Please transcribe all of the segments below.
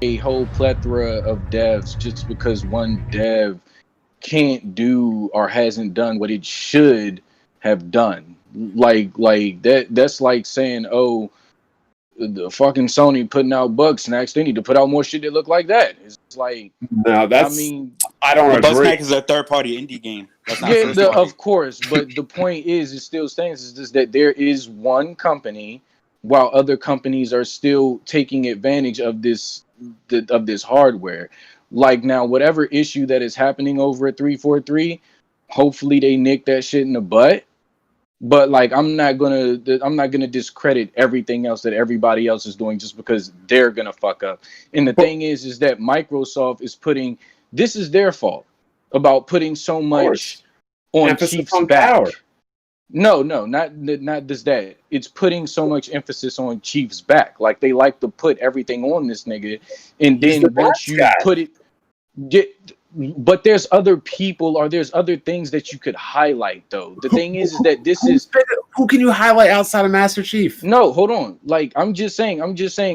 a whole plethora of devs just because one dev can't do or hasn't done what it should have done. Like that's like saying, oh, the fucking Sony putting out bug snacks, they need to put out more shit that look like that. It's like, no, I mean, I don't agree. Bug Snack is a third-party indie game. That's not yeah, of course, but the point is, it still stands, is just that there is one company, while other companies are still taking advantage of this hardware. Like now, whatever issue that is happening over at 343, hopefully they nick that shit in the butt. But like, I'm not gonna discredit everything else that everybody else is doing just because they're gonna fuck up. And the thing is that Microsoft is putting, this is their fault about putting so much on emphasis Chief's on back. power. No, not just that. It's putting so much emphasis on Chief's back. Like they like to put everything on this nigga, and then once you put it, but there's other people or there's other things that you could highlight though. The thing is that this is, who can you highlight outside of Master Chief? No, hold on. Like I'm just saying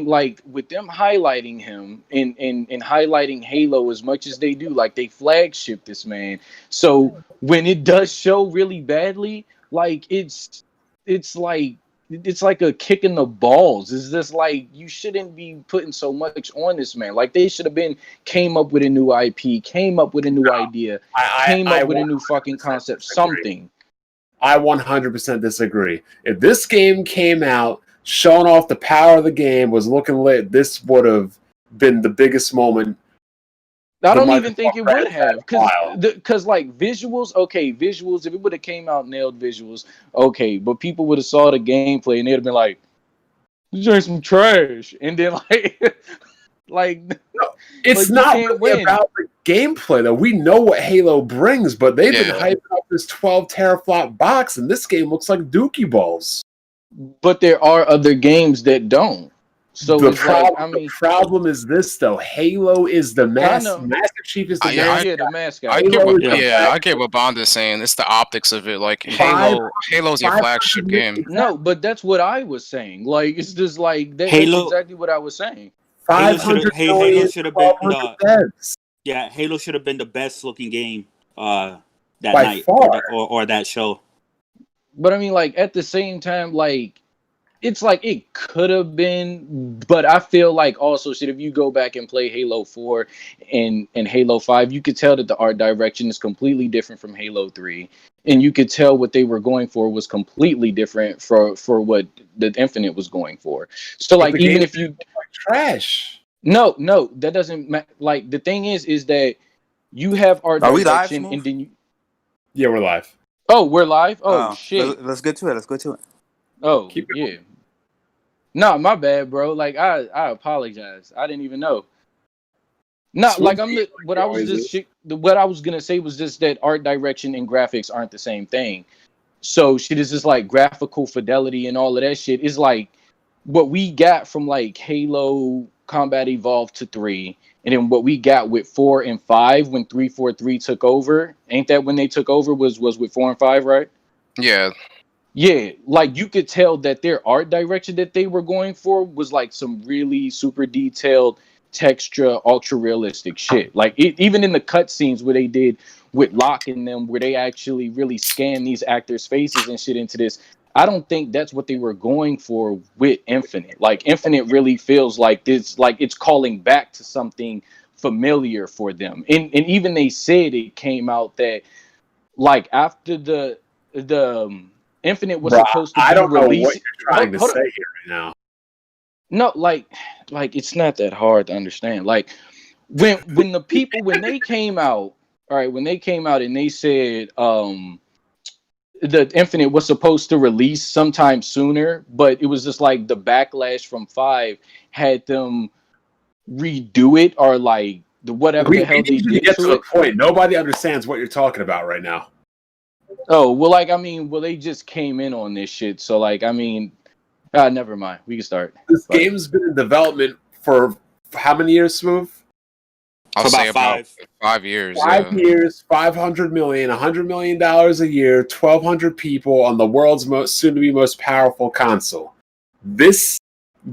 like with them highlighting him and highlighting Halo as much as they do, like they flagship this man. So when it does show really badly, like it's like a kick in the balls. It's just like, you shouldn't be putting so much on this man. Like they should have came up with a new IP, came up with a new idea, came up with a new fucking concept, something. I 100% disagree. If this game came out showing off the power of the game, was looking lit, this would have been the biggest moment. I don't even think it would have, because like visuals, if it would have came out nailed visuals, okay, but people would have saw the gameplay and they'd have been like, "This ain't some trash," and then like no, it's not really about the gameplay though. We know what Halo brings, but they've been hyping up this 12 teraflop box, and this game looks like dookie balls. But there are other games that don't. So the problem is this though. Halo is the Master Chief is the the mascot. I get what Bond is saying. It's the optics of it. Like Halo's your flagship game. No, but that's what I was saying. Like it's just like that's exactly what I was saying. Halo should have been Halo should have been the best looking game that night or that show. But I mean, like at the same time, like it's like it could have been, but I feel like also shit, if you go back and play Halo 4 and Halo 5, you could tell that the art direction is completely different from Halo 3. And you could tell what they were going for was completely different for what the Infinite was going for. So like even if you like trash. No, that doesn't like the thing is that you have art direction and then you. Yeah, we're live. Oh, we're live? Oh shit. Let's get to it. Oh, yeah. No, my bad, bro. Like I apologize. I didn't even know. No, like what I was gonna say was just that art direction and graphics aren't the same thing. So shit is just like graphical fidelity and all of that shit is like what we got from like Halo Combat Evolved to 3, and then what we got with 4 and 5 when 343 took over. Ain't that when they took over was with 4 and 5, right? Yeah. Yeah, like you could tell that their art direction that they were going for was like some really super detailed texture, ultra realistic shit. Like even in the cutscenes where they did with Locke and them, where they actually really scanned these actors' faces and shit into this. I don't think that's what they were going for with Infinite. Like Infinite really feels like this, like it's calling back to something familiar for them. And even they said it came out that like after the Infinite was supposed to be released. I don't know what you're trying to say here right now. No, like it's not that hard to understand. Like when the people when they came out, all right, when they came out and they said the Infinite was supposed to release sometime sooner, but it was just like the backlash from 5 had them redo it or like whatever the hell they did to the point. Nobody understands what you're talking about right now. Oh, well, like, I mean, they just came in on this shit. So, like, I mean, never mind. We can start. This game's been in development for how many years, Smooth? I'll say about 5 years. 5 years, $500 million, $100 million a year, 1,200 people on the world's soon-to-be most powerful console. This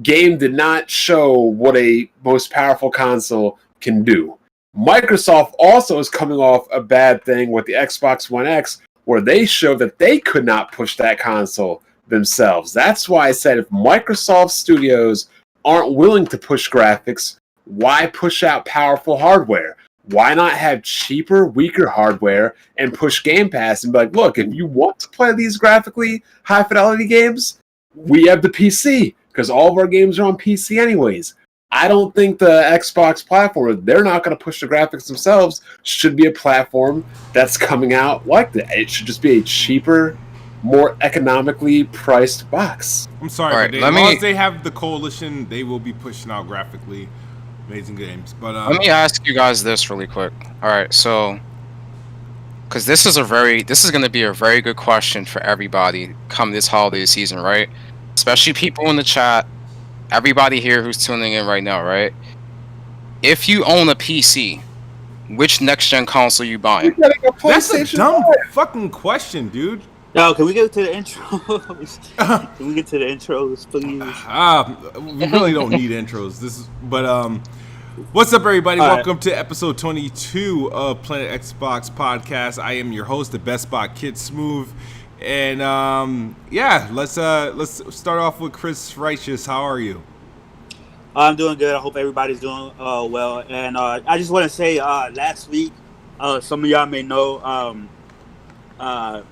game did not show what a most powerful console can do. Microsoft also is coming off a bad thing with the Xbox One X, where they showed that they could not push that console themselves. That's why I said if Microsoft studios aren't willing to push graphics, why push out powerful hardware? Why not have cheaper, weaker hardware and push Game Pass and be like, look, if you want to play these graphically high-fidelity games, we have the PC, because all of our games are on PC anyways. I don't think the Xbox platform, they're not going to push the graphics themselves, should be a platform that's coming out like that. It should just be a cheaper, more economically priced box. I'm sorry, but as long as they have the coalition, they will be pushing out graphically amazing games. But let me ask you guys this really quick. All right, so because this is going to be a very good question for everybody come this holiday season, right? Especially people in the chat, everybody here who's tuning in right now, right? If you own a PC, which next gen console are you buying? That's a dumb fucking question, dude. No, can we get to the intros? Can we get to the intros, please? We really don't need intros. What's up, everybody? Welcome to episode 22 of Planet Xbox Podcast. I am your host, the Best Spot Kid Smooth, and let's start off with Chris Righteous. How are you? I'm doing good. I hope everybody's doing well. And I just want to say, last week, some of y'all may know.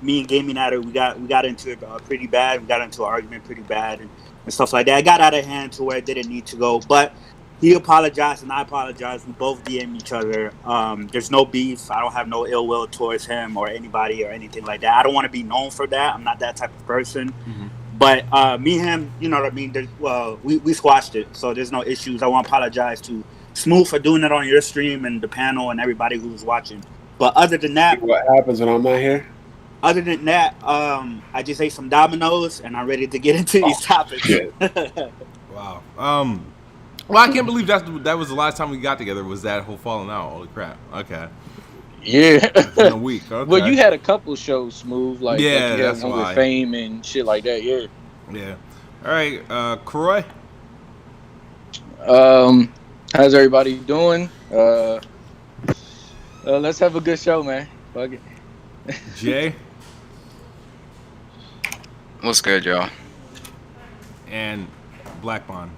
Me and Gaming Adder, we got into it pretty bad. We got into an argument pretty bad and stuff like that. It got out of hand to where it didn't need to go. But he apologized and I apologized. We both DM each other. There's no beef. I don't have no ill will towards him or anybody or anything like that. I don't want to be known for that. I'm not that type of person. Mm-hmm. But me and him, you know what I mean? We squashed it. So there's no issues. I want to apologize to Smooth for doing it on your stream and the panel and everybody who's watching. But other than that, what happens when I'm not here? Other than that, I just ate some Domino's and I'm ready to get into these topics. Wow. Well, I can't believe that was the last time we got together. Was that whole falling out? Holy crap! Okay. Yeah. In a week. Okay. Well, you had a couple shows, Smooth, like you had one with Fame and shit like that. Yeah. Yeah. All right, Kroy. How's everybody doing? Let's have a good show, man. Fuck it. Jay. What's good, y'all? And Black Bond.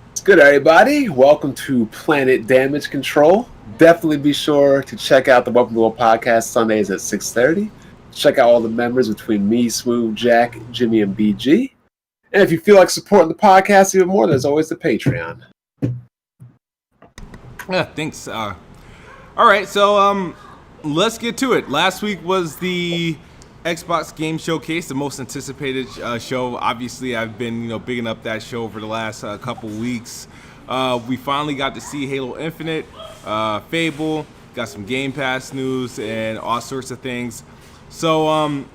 What's good, everybody? Welcome to Planet Damage Control. Definitely be sure to check out the Welcome to World podcast Sundays at 6:30. Check out all the members between me, Smooth, Jack, Jimmy, and BG. And if you feel like supporting the podcast even more, there's always the Patreon. Yeah, thanks. All right, so let's get to it. Last week was the Xbox Game Showcase, the most anticipated show. Obviously, I've been bigging up that show for the last couple weeks. We finally got to see Halo Infinite, Fable, got some Game Pass news, and all sorts of things. So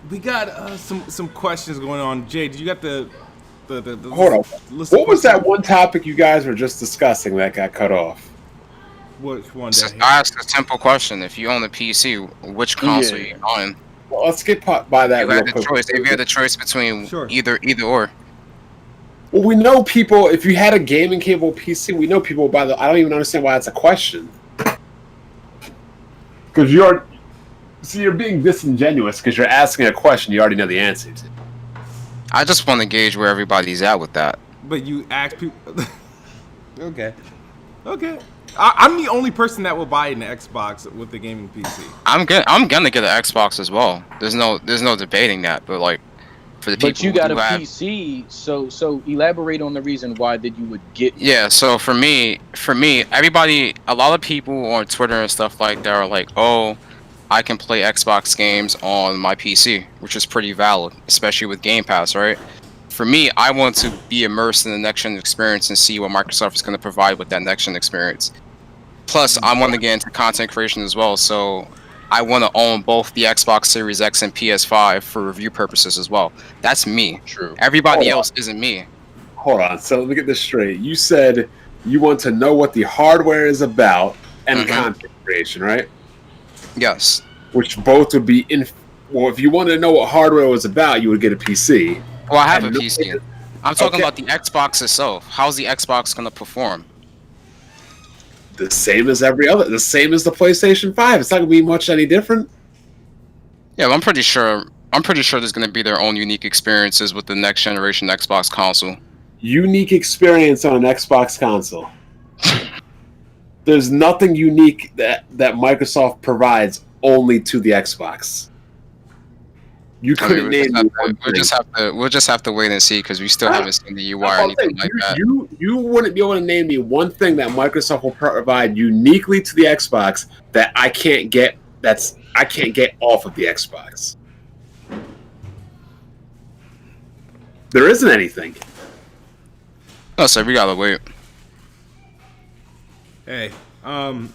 we got some questions going on. Jay, did you got the hold on? What was that one topic you guys were just discussing that got cut off? Which one? I asked a simple question. If you own a PC, which console are you buying? Well, let's get by that real quick. If you had the choice between either or. Well, we know people, if you had a gaming capable PC, we know people would buy I don't even understand why that's a question. Because you're being disingenuous because you're asking a question you already know the answer to. I just want to gauge where everybody's at with that. But you ask people... Okay. I'm the only person that will buy an Xbox with the gaming PC. I'm gonna get an Xbox as well. There's no debating that. But like, for the people, but you got a PC, so elaborate on the reason why that you would get. Yeah. So for me, everybody, a lot of people on Twitter and stuff like that are like, oh, I can play Xbox games on my PC, which is pretty valid, especially with Game Pass, right? For me, I want to be immersed in the next-gen experience and see what Microsoft is going to provide with that next-gen experience. Plus, I want to get into content creation as well, so I want to own both the Xbox Series X and PS5 for review purposes as well. That's me. True. Everybody else isn't me. Hold on. So let me get this straight. You said you want to know what the hardware is about and content creation, right? Yes. Which both would be well, if you wanted to know what hardware was about, you would get a PC. Well, I have a PC. I'm talking about the Xbox itself. How's the Xbox gonna perform? The same as every other. The same as the PlayStation 5. It's not gonna be much any different. Yeah, well, I'm pretty sure there's gonna be their own unique experiences with the next generation Xbox console. Unique experience on an Xbox console. There's nothing unique that Microsoft provides only to the Xbox. You couldn't name me one thing. We'll just have to wait and see because we still haven't seen the UI or anything like that. You wouldn't be able to name me one thing that Microsoft will provide uniquely to the Xbox that I can't get. I can't get off of the Xbox. There isn't anything. No, so we gotta wait. Hey, well,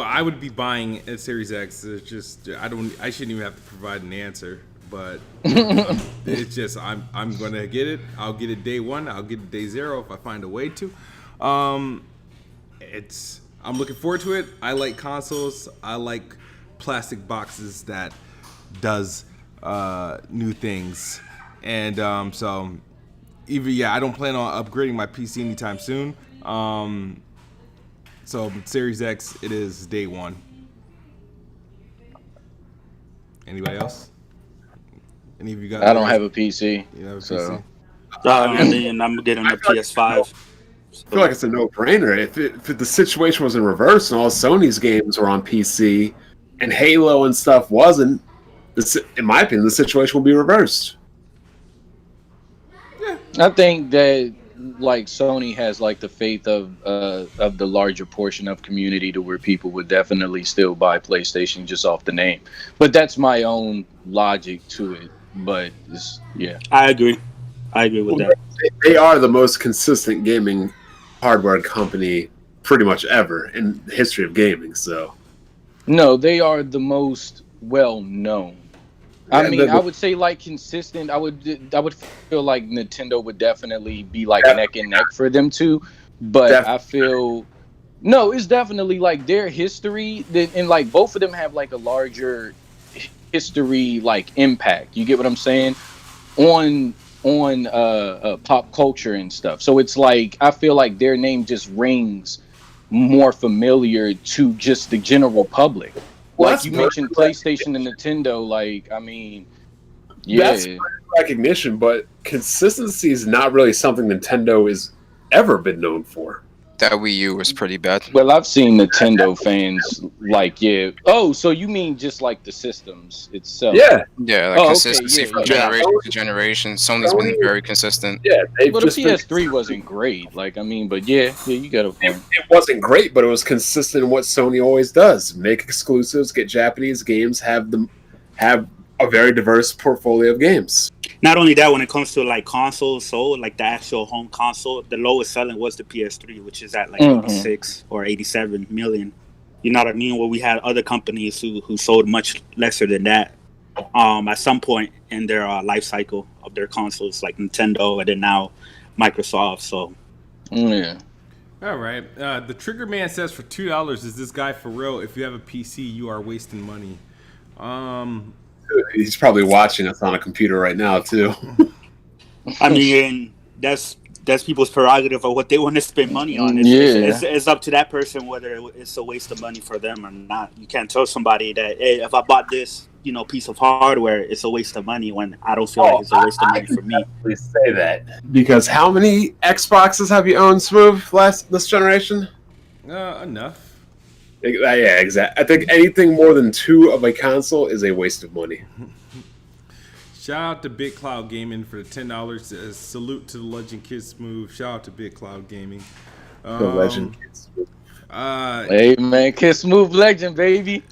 I would be buying a Series X. It's just I shouldn't even have to provide an answer, but it's just I'm gonna get it. I'll get it day one. I'll get it day zero if I find a way to. I'm looking forward to it. I like consoles. I like plastic boxes that does new things, and so I don't plan on upgrading my PC anytime soon. So Series X, it is day one. Anybody else? Any of you guys? I don't have a PC. You have a so. PC? And I'm getting a PS5. I feel like it's a no-brainer. If the situation was in reverse and all Sony's games were on PC and Halo and stuff wasn't, in my opinion, the situation will be reversed. I think that like Sony has like the faith of the larger portion of community to where people would definitely still buy PlayStation just off the name. But that's my own logic to it. But I agree with that. They are the most consistent gaming hardware company pretty much ever in the history of gaming. So no, they are the most well known. I mean, I would say like consistent. I would feel like Nintendo would definitely be like neck and neck for them too. But I feel it's definitely like their history, and like both of them have like a larger history like impact. You get what I'm saying? On pop culture and stuff. So it's like I feel like their name just rings more familiar to just the general public. Like you mentioned PlayStation and Nintendo, like, I mean, that's recognition, but consistency is not really something Nintendo has ever been known for. That Wii U was pretty bad. Well, I've seen Nintendo fans like, oh, so you mean just like the systems itself? Yeah, like consistency from generation to generation. Sony's been very consistent. Yeah, but the PS3 wasn't great. Like, I mean, but yeah, you got a point. It wasn't great, but it was consistent in what Sony always does: make exclusives, get Japanese games, have a very diverse portfolio of games. Not only that, when it comes to like consoles sold, like the actual home console, the lowest selling was the PS3, which is at like 86 or 87 million. You know what I mean? Where we had other companies who sold much lesser than that at some point in their life cycle of their consoles, like Nintendo and then now Microsoft. So, yeah. All right. The Trigger Man says for $2, is this guy for real? If you have a PC, you are wasting money. He's probably watching us on a computer right now too. I mean, that's people's prerogative of what they want to spend money on. It's up to that person whether it's a waste of money for them or not. You can't tell somebody that, hey, if I bought this, piece of hardware, it's a waste of money when I don't feel like it's a waste of money for me. Please say that, because how many Xboxes have you owned, Smooth, this generation? Enough. Yeah, exactly. I think anything more than 2 of a console is a waste of money. Shout out to Big Cloud Gaming for the $10. Salute to the Legend Kid Smooth. Shout out to Big Cloud Gaming. The Legend Kid Smooth. Hey man, Kid Smooth Legend, baby.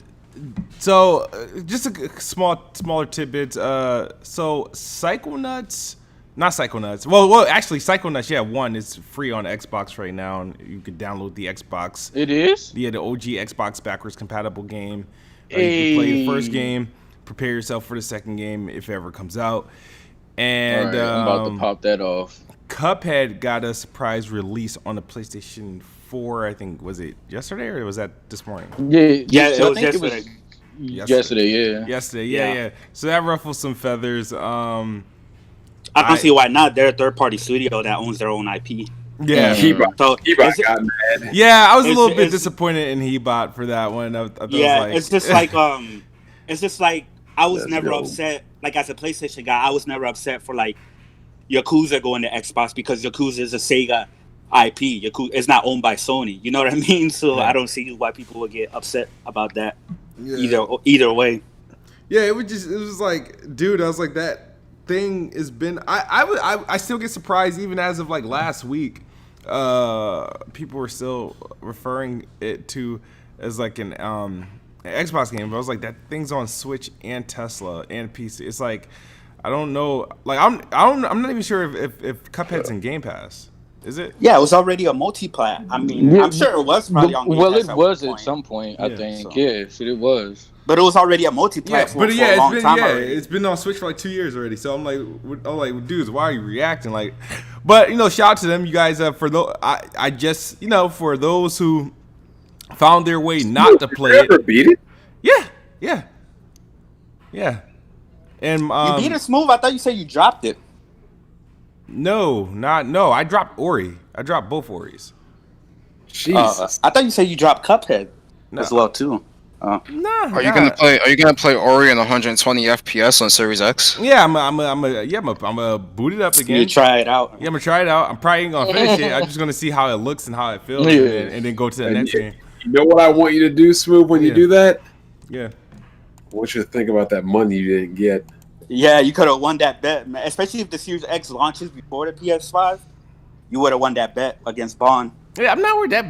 So, just a smaller tidbits. So Psychonauts. Not Psychonauts. Well, actually, Psychonauts, 1 is free on Xbox right now, and you can download the Xbox. It is? Yeah, the OG Xbox backwards compatible game. You can play the first game, prepare yourself for the second game if it ever comes out. And right, I'm about to pop that off. Cuphead got a surprise release on the PlayStation 4, I think. Was it yesterday or was that this morning? Yeah, it was yesterday. Yesterday, yeah. Yesterday, yeah. So that ruffled some feathers. I don't see why not. They're a third-party studio that owns their own IP. Yeah, Hebot So got mad. yeah, I was a little bit disappointed in Hebot for that one. I yeah, was like, it's just like I was Let's never go. upset. Like as a PlayStation guy, I was never upset for like Yakuza going to Xbox because Yakuza is a Sega IP. Yakuza is not owned by Sony. You know what I mean? So Yeah. I don't see why people would get upset about that. yeah. Either way. Yeah, it was like, dude, I was like, that thing has been. I still get surprised even as of like last week. People were still referring it to as like an Xbox game, but I was like, that thing's on Switch and Tesla and PC. It's like, I don't know, like I'm not even sure if Cuphead's in Game Pass. Is it? Yeah, it was already a multi-plat. I mean, Yeah, I'm sure it was probably on Game well, Pass it at was one at point. some point, I Yeah, think. so. Yes, it was. But it was already a multi-plat Yeah, for but a yeah, long time already. it's been on Switch for like 2 years already. So I'm like, dudes, why are you reacting? Like, but shout out to them, you guys. For those, I just for those who found their way not to play You ever it. beat it? Yeah. And You beat it smooth. I thought you said you dropped it. no. I dropped Ori. I dropped both Oris. Jesus. I thought you said you dropped Cuphead as well too. Nah. Are you gonna play Ori in 120 FPS on Series X? Yeah, I'm gonna boot it up again. You try it out. Yeah, I'm gonna try it out. I'm probably ain't gonna finish it. I'm just gonna see how it looks and how it feels, Yeah. and then go to the next game. You know what I want you to do, Smooth, when you do that? Yeah. I want you to think about that money you didn't get. Yeah, you could have won that bet, man. Especially if the Series X launches before the PS5, you would have won that bet against Bond. Yeah, I'm not worried. That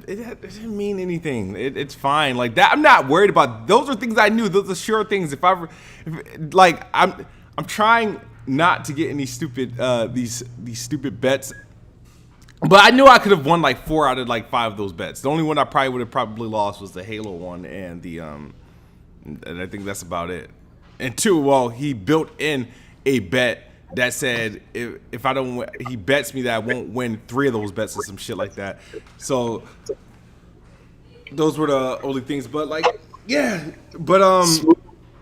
it didn't mean anything. It's fine. Like that, I'm not worried about. Those are things I knew. Those are sure things. I'm trying not to get any stupid these stupid bets. But I knew I could have won like 4 out of like 5 of those bets. The only one I probably would have probably lost was the Halo one and the and I think that's about it. And 2, well, he built in a bet that said if I don't win, he bets me that I won't win 3 of those bets or some shit like that. So those were the only things. But like, yeah, but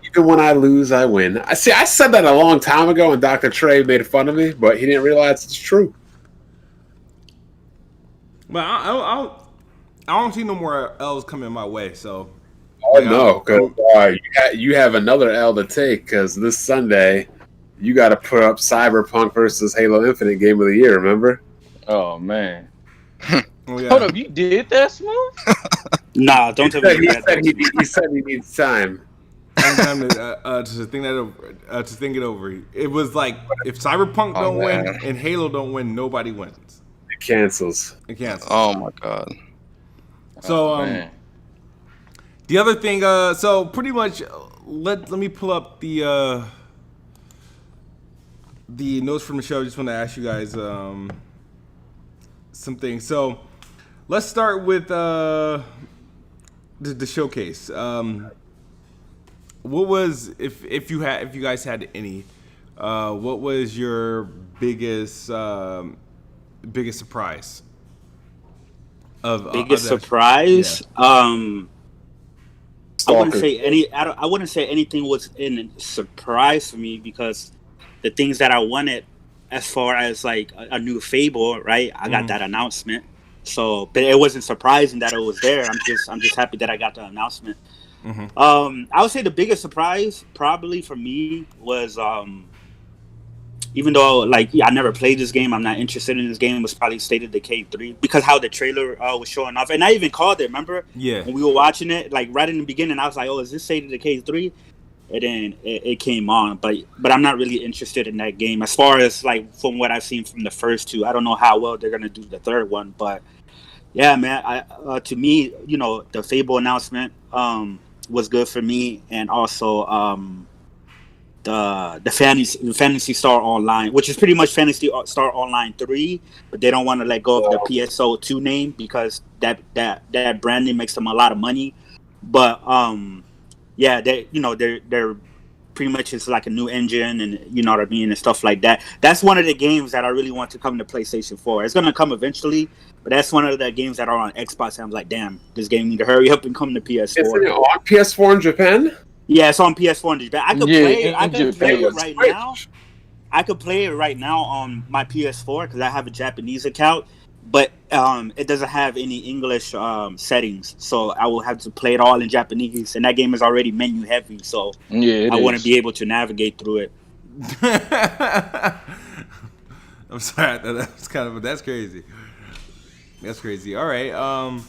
Even when I lose, I win. I said that a long time ago, and Dr. Trey made fun of me, but he didn't realize it's true. but I don't see no more L's coming my way. So Oh no, because you have another L to take. Because this Sunday, you got to put up Cyberpunk versus Halo Infinite Game of the Year. Remember? Oh man. oh, yeah. Hold up, you did that, Smooth? Nah, don't tell me that. He said he needs time. Time to think it over. It was like if Cyberpunk don't win and Halo don't win, nobody wins. It cancels. It cancels. Oh my god. So Man. the other thing, so pretty much, let me pull up the notes from the show. I just want to ask you guys some things. So let's start with the showcase. What was if you guys had any? What was your biggest surprise? Biggest surprise? Yeah. I wouldn't say any. I wouldn't say anything was in surprise for me because the things that I wanted, as far as like a new Fable, right? I got that announcement, so but it wasn't surprising that it was there. I'm just happy that I got the announcement. I would say the biggest surprise probably for me was even though like I never played this game, I'm not interested in this game, was probably State of Decay 3 because how the trailer was showing off, and I even called it. Remember? Yeah. When we were watching it, like right in the beginning, I was like, "Oh, is this State of Decay 3?" And then it came on, but I'm not really interested in that game as far as like from what I've seen from the first 2. I don't know how well they're gonna do the third one, but yeah, man. To me, the Fable announcement was good for me, and also the Phantasy Star Online, which is pretty much Phantasy Star Online 3, but they don't want to let go of the PSO2 name because that branding makes them a lot of money. But yeah, they're pretty much it's like a new engine, and you know what I mean, and stuff like that. That's one of the games that I really want to come to PlayStation 4. It's gonna come eventually, but that's one of the games that are on Xbox. And I'm like, damn, this game need to hurry up and come to PS4. Isn't it on PS4 in Japan? Yeah, it's on PS4 in Japan. I could play it. I could play it right Switch. now. I could play it right now on my PS4 because I have a Japanese account, but it doesn't have any English settings, so I will have to play it all in Japanese. And that game is already menu heavy, so Yeah, it I wouldn't is. be able to navigate through it. I'm sorry, that's crazy. That's crazy. All right,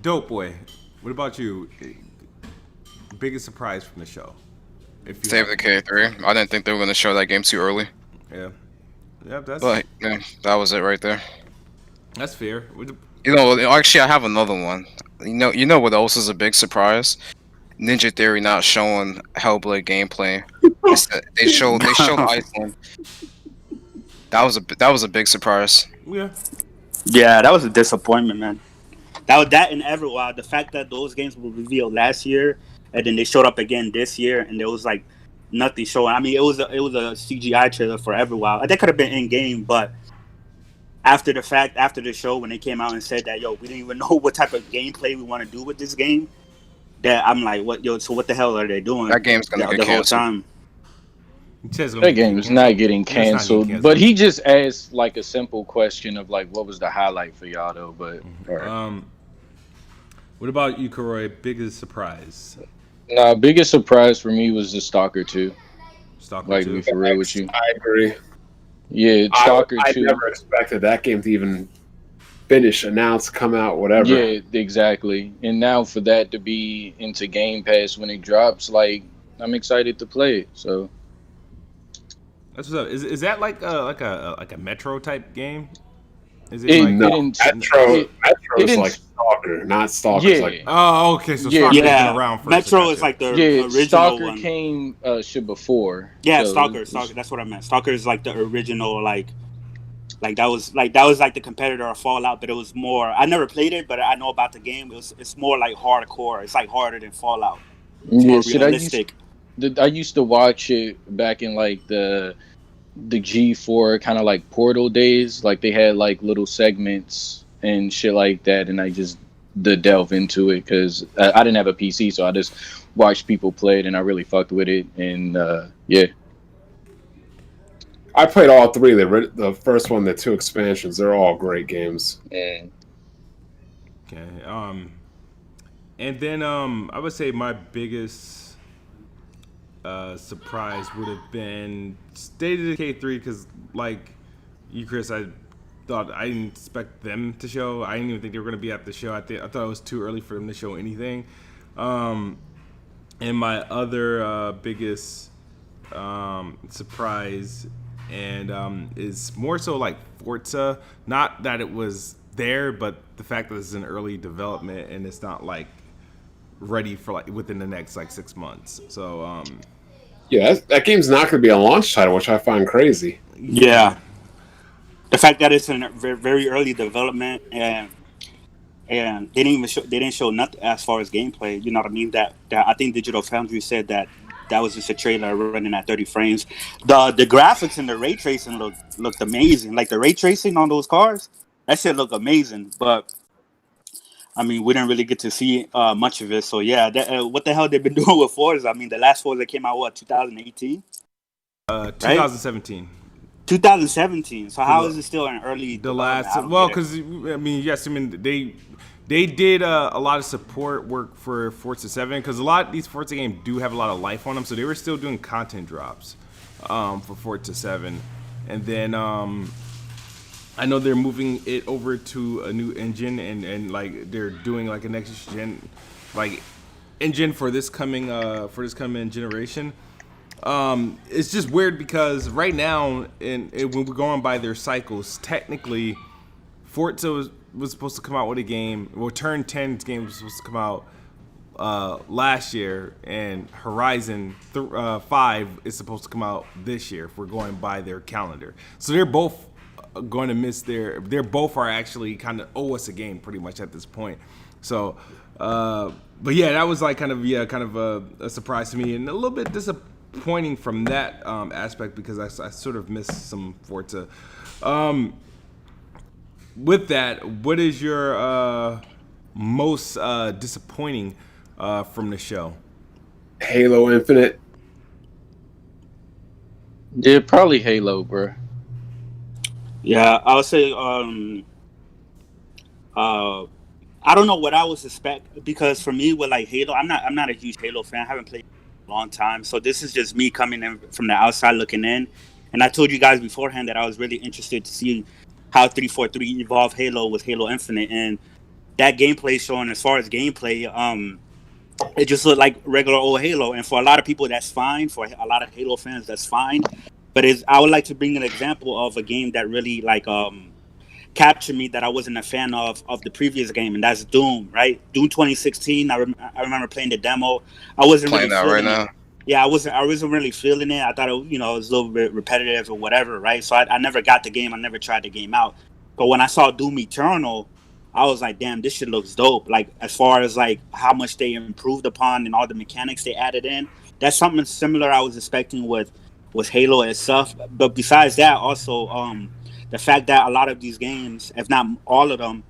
Dope Boy. What about you? Biggest surprise from the show? If you Save have- the K3. I didn't think they were going to show that game too early. Yeah. Yeah, But yeah, that was it right there. that's fair. You know, actually, I have another one. You know what else is a big surprise? Ninja Theory not showing Hellblade gameplay. They showed Iceland. That was a big surprise. Yeah. Yeah, that was a disappointment, man. That and Everwild. The fact that those games were revealed last year and then they showed up again this year, and there was like nothing showing. I mean, it was a CGI trailer for Everwild. That could have been in game, but after the fact, after the show, when they came out and said that, yo, we didn't even know what type of gameplay we want to do with this game, that I'm like, what, yo? So what the hell are they doing? That game's gonna get the whole canceled. time. That game is not getting canceled, but he just asked like a simple question of like, what was the highlight for y'all though? But all right. What about you, Karoy? Biggest surprise? Nah, biggest surprise for me was the Stalker 2. Stalker Like, 2. be for real with you. I agree. Yeah, Stalker I 2. never expected that game to even finish, announce, come out, whatever. Yeah, exactly. And now for that to be into Game Pass when it drops, like, I'm excited to play it. So That's what's up. Is that like a Metro type game? Is It- like No, Metro is didn't- like Stalker, not Stalker. Yeah. Like, Oh, okay. So Yeah. Stalker's been Yeah, around first. Metro Gotcha. is like the yeah, original Stalker one. came shit before. Yeah, So Stalker. it's- That's what I meant. Stalker is like the original, like that was like the competitor of Fallout, but it was more. I never played it, but I know about the game. It's more like hardcore. It's like harder than Fallout. It's Yeah, more shit, realistic. I used to watch it back in like the G4 kind of like Portal days. Like they had like little segments and shit like that, and I just delve into it because I didn't have a PC, so I just watched people play it, and I really fucked with it. And yeah, I played all three. The first one, the two expansions. They're all great games. and Okay. And then I would say my biggest surprise would have been State of Decay 3 because, like you, Chris, I didn't expect them to show. I didn't even think they were going to be at the show. I thought it was too early for them to show anything. And my other biggest surprise is more so like Forza. Not that it was there, but the fact that it's in early development and it's not like ready for like within the next like 6 months. So Yeah, that game's not going to be a launch title, which I find crazy. Yeah, the fact that it's in very, very early development and they didn't show nothing as far as gameplay. You know what I mean? That I think Digital Foundry said that was just a trailer running at 30 frames. The graphics and the ray tracing looked amazing. Like the ray tracing on those cars, that shit looked amazing. But I mean, we didn't really get to see much of it. So yeah, what the hell they've been doing with Forza? I mean, the last Forza came out 2018, 2017. 2017. So how is it still in early? The development? last, I don't well, get it. because I mean, yes, I mean they did a lot of support work for Forza 7 because a lot of these Forza games do have a lot of life on them, so they were still doing content drops for Forza 7, and then I know they're moving it over to a new engine and like they're doing like a next gen like engine for this coming generation. It's just weird because right now, when we're going by their cycles, technically, Forza was supposed to come out with a game. Well, Turn 10's game was supposed to come out last year, and Horizon 5 is supposed to come out this year. If we're going by their calendar, so they're both going to miss their. They're both are actually kind of owe us a game pretty much at this point. So, but yeah, that was like kind of a surprise to me and a little bit disappointing from that aspect because I sort of missed some Forza. With that, what is your most disappointing from the show? Halo Infinite. Yeah, probably Halo, bro. Yeah, I would say uh I don't know what I was expect because for me with like Halo, I'm not a huge Halo fan. I haven't played in a long time, so this is just me coming in from the outside looking in. And I told you guys beforehand that I was really interested to see how 343 evolved Halo with Halo Infinite, and that gameplay showing as far as gameplay, it just looked like regular old Halo. And for a lot of people, that's fine. For a lot of Halo fans, that's fine. But I would like to bring an example of a game that really like captured me that I wasn't a fan of the previous game, and that's Doom. Right, Doom 2016. I remember playing the demo. I wasn't really Playing that right feeling it. now. Yeah, I wasn't really feeling it. I thought it was a little bit repetitive or whatever, right? So I never got the game. I never tried the game out. But when I saw Doom Eternal, I was like, damn, this shit looks dope. Like as far as like how much they improved upon and all the mechanics they added in, that's something similar I was expecting with Halo itself. But besides that, also the fact that a lot of these games, if not all of them,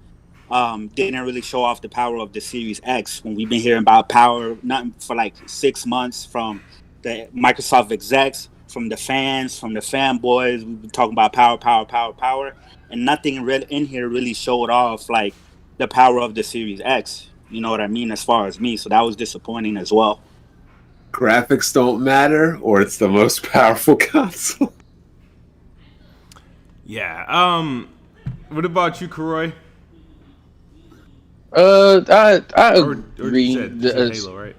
didn't really show off the power of the Series X when we've been hearing about power nothing for like 6 months from the Microsoft execs, from the fans, from the fanboys. We've been talking about power, power, power, power, and nothing really in here really showed off like the power of the Series X. You know what I mean? As far as me, so that was disappointing as well. Graphics don't matter, or it's the most powerful console. Yeah. What about you, Karoy? I Or agree. you said Halo, right?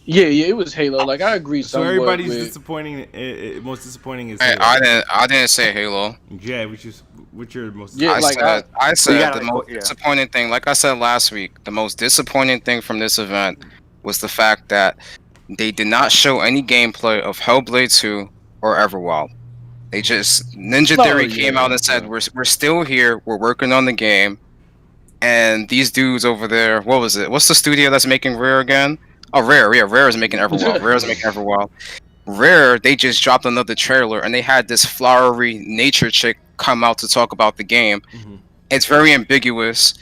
Yeah, it was Halo. Like I agree So somewhat everybody's with. disappointing. Most disappointing is I, Halo. I didn't say Halo. Yeah, what's your most? Yeah, I like said I You said gotta the like, most yeah. disappointing thing, like I said last week, the most disappointing thing from this event was the fact that they did not show any gameplay of Hellblade 2 or Everwild. They just Ninja Oh Theory came out yeah, and said yeah. we're still here, we're working on the game, and these dudes over there, what was it? What's the studio that's making Rare again? Oh, Rare, yeah, Rare is making Everwild. Rare is making Everwild. Rare, they just dropped another trailer and they had this flowery nature chick come out to talk about the game. Mm-hmm. It's very ambiguous.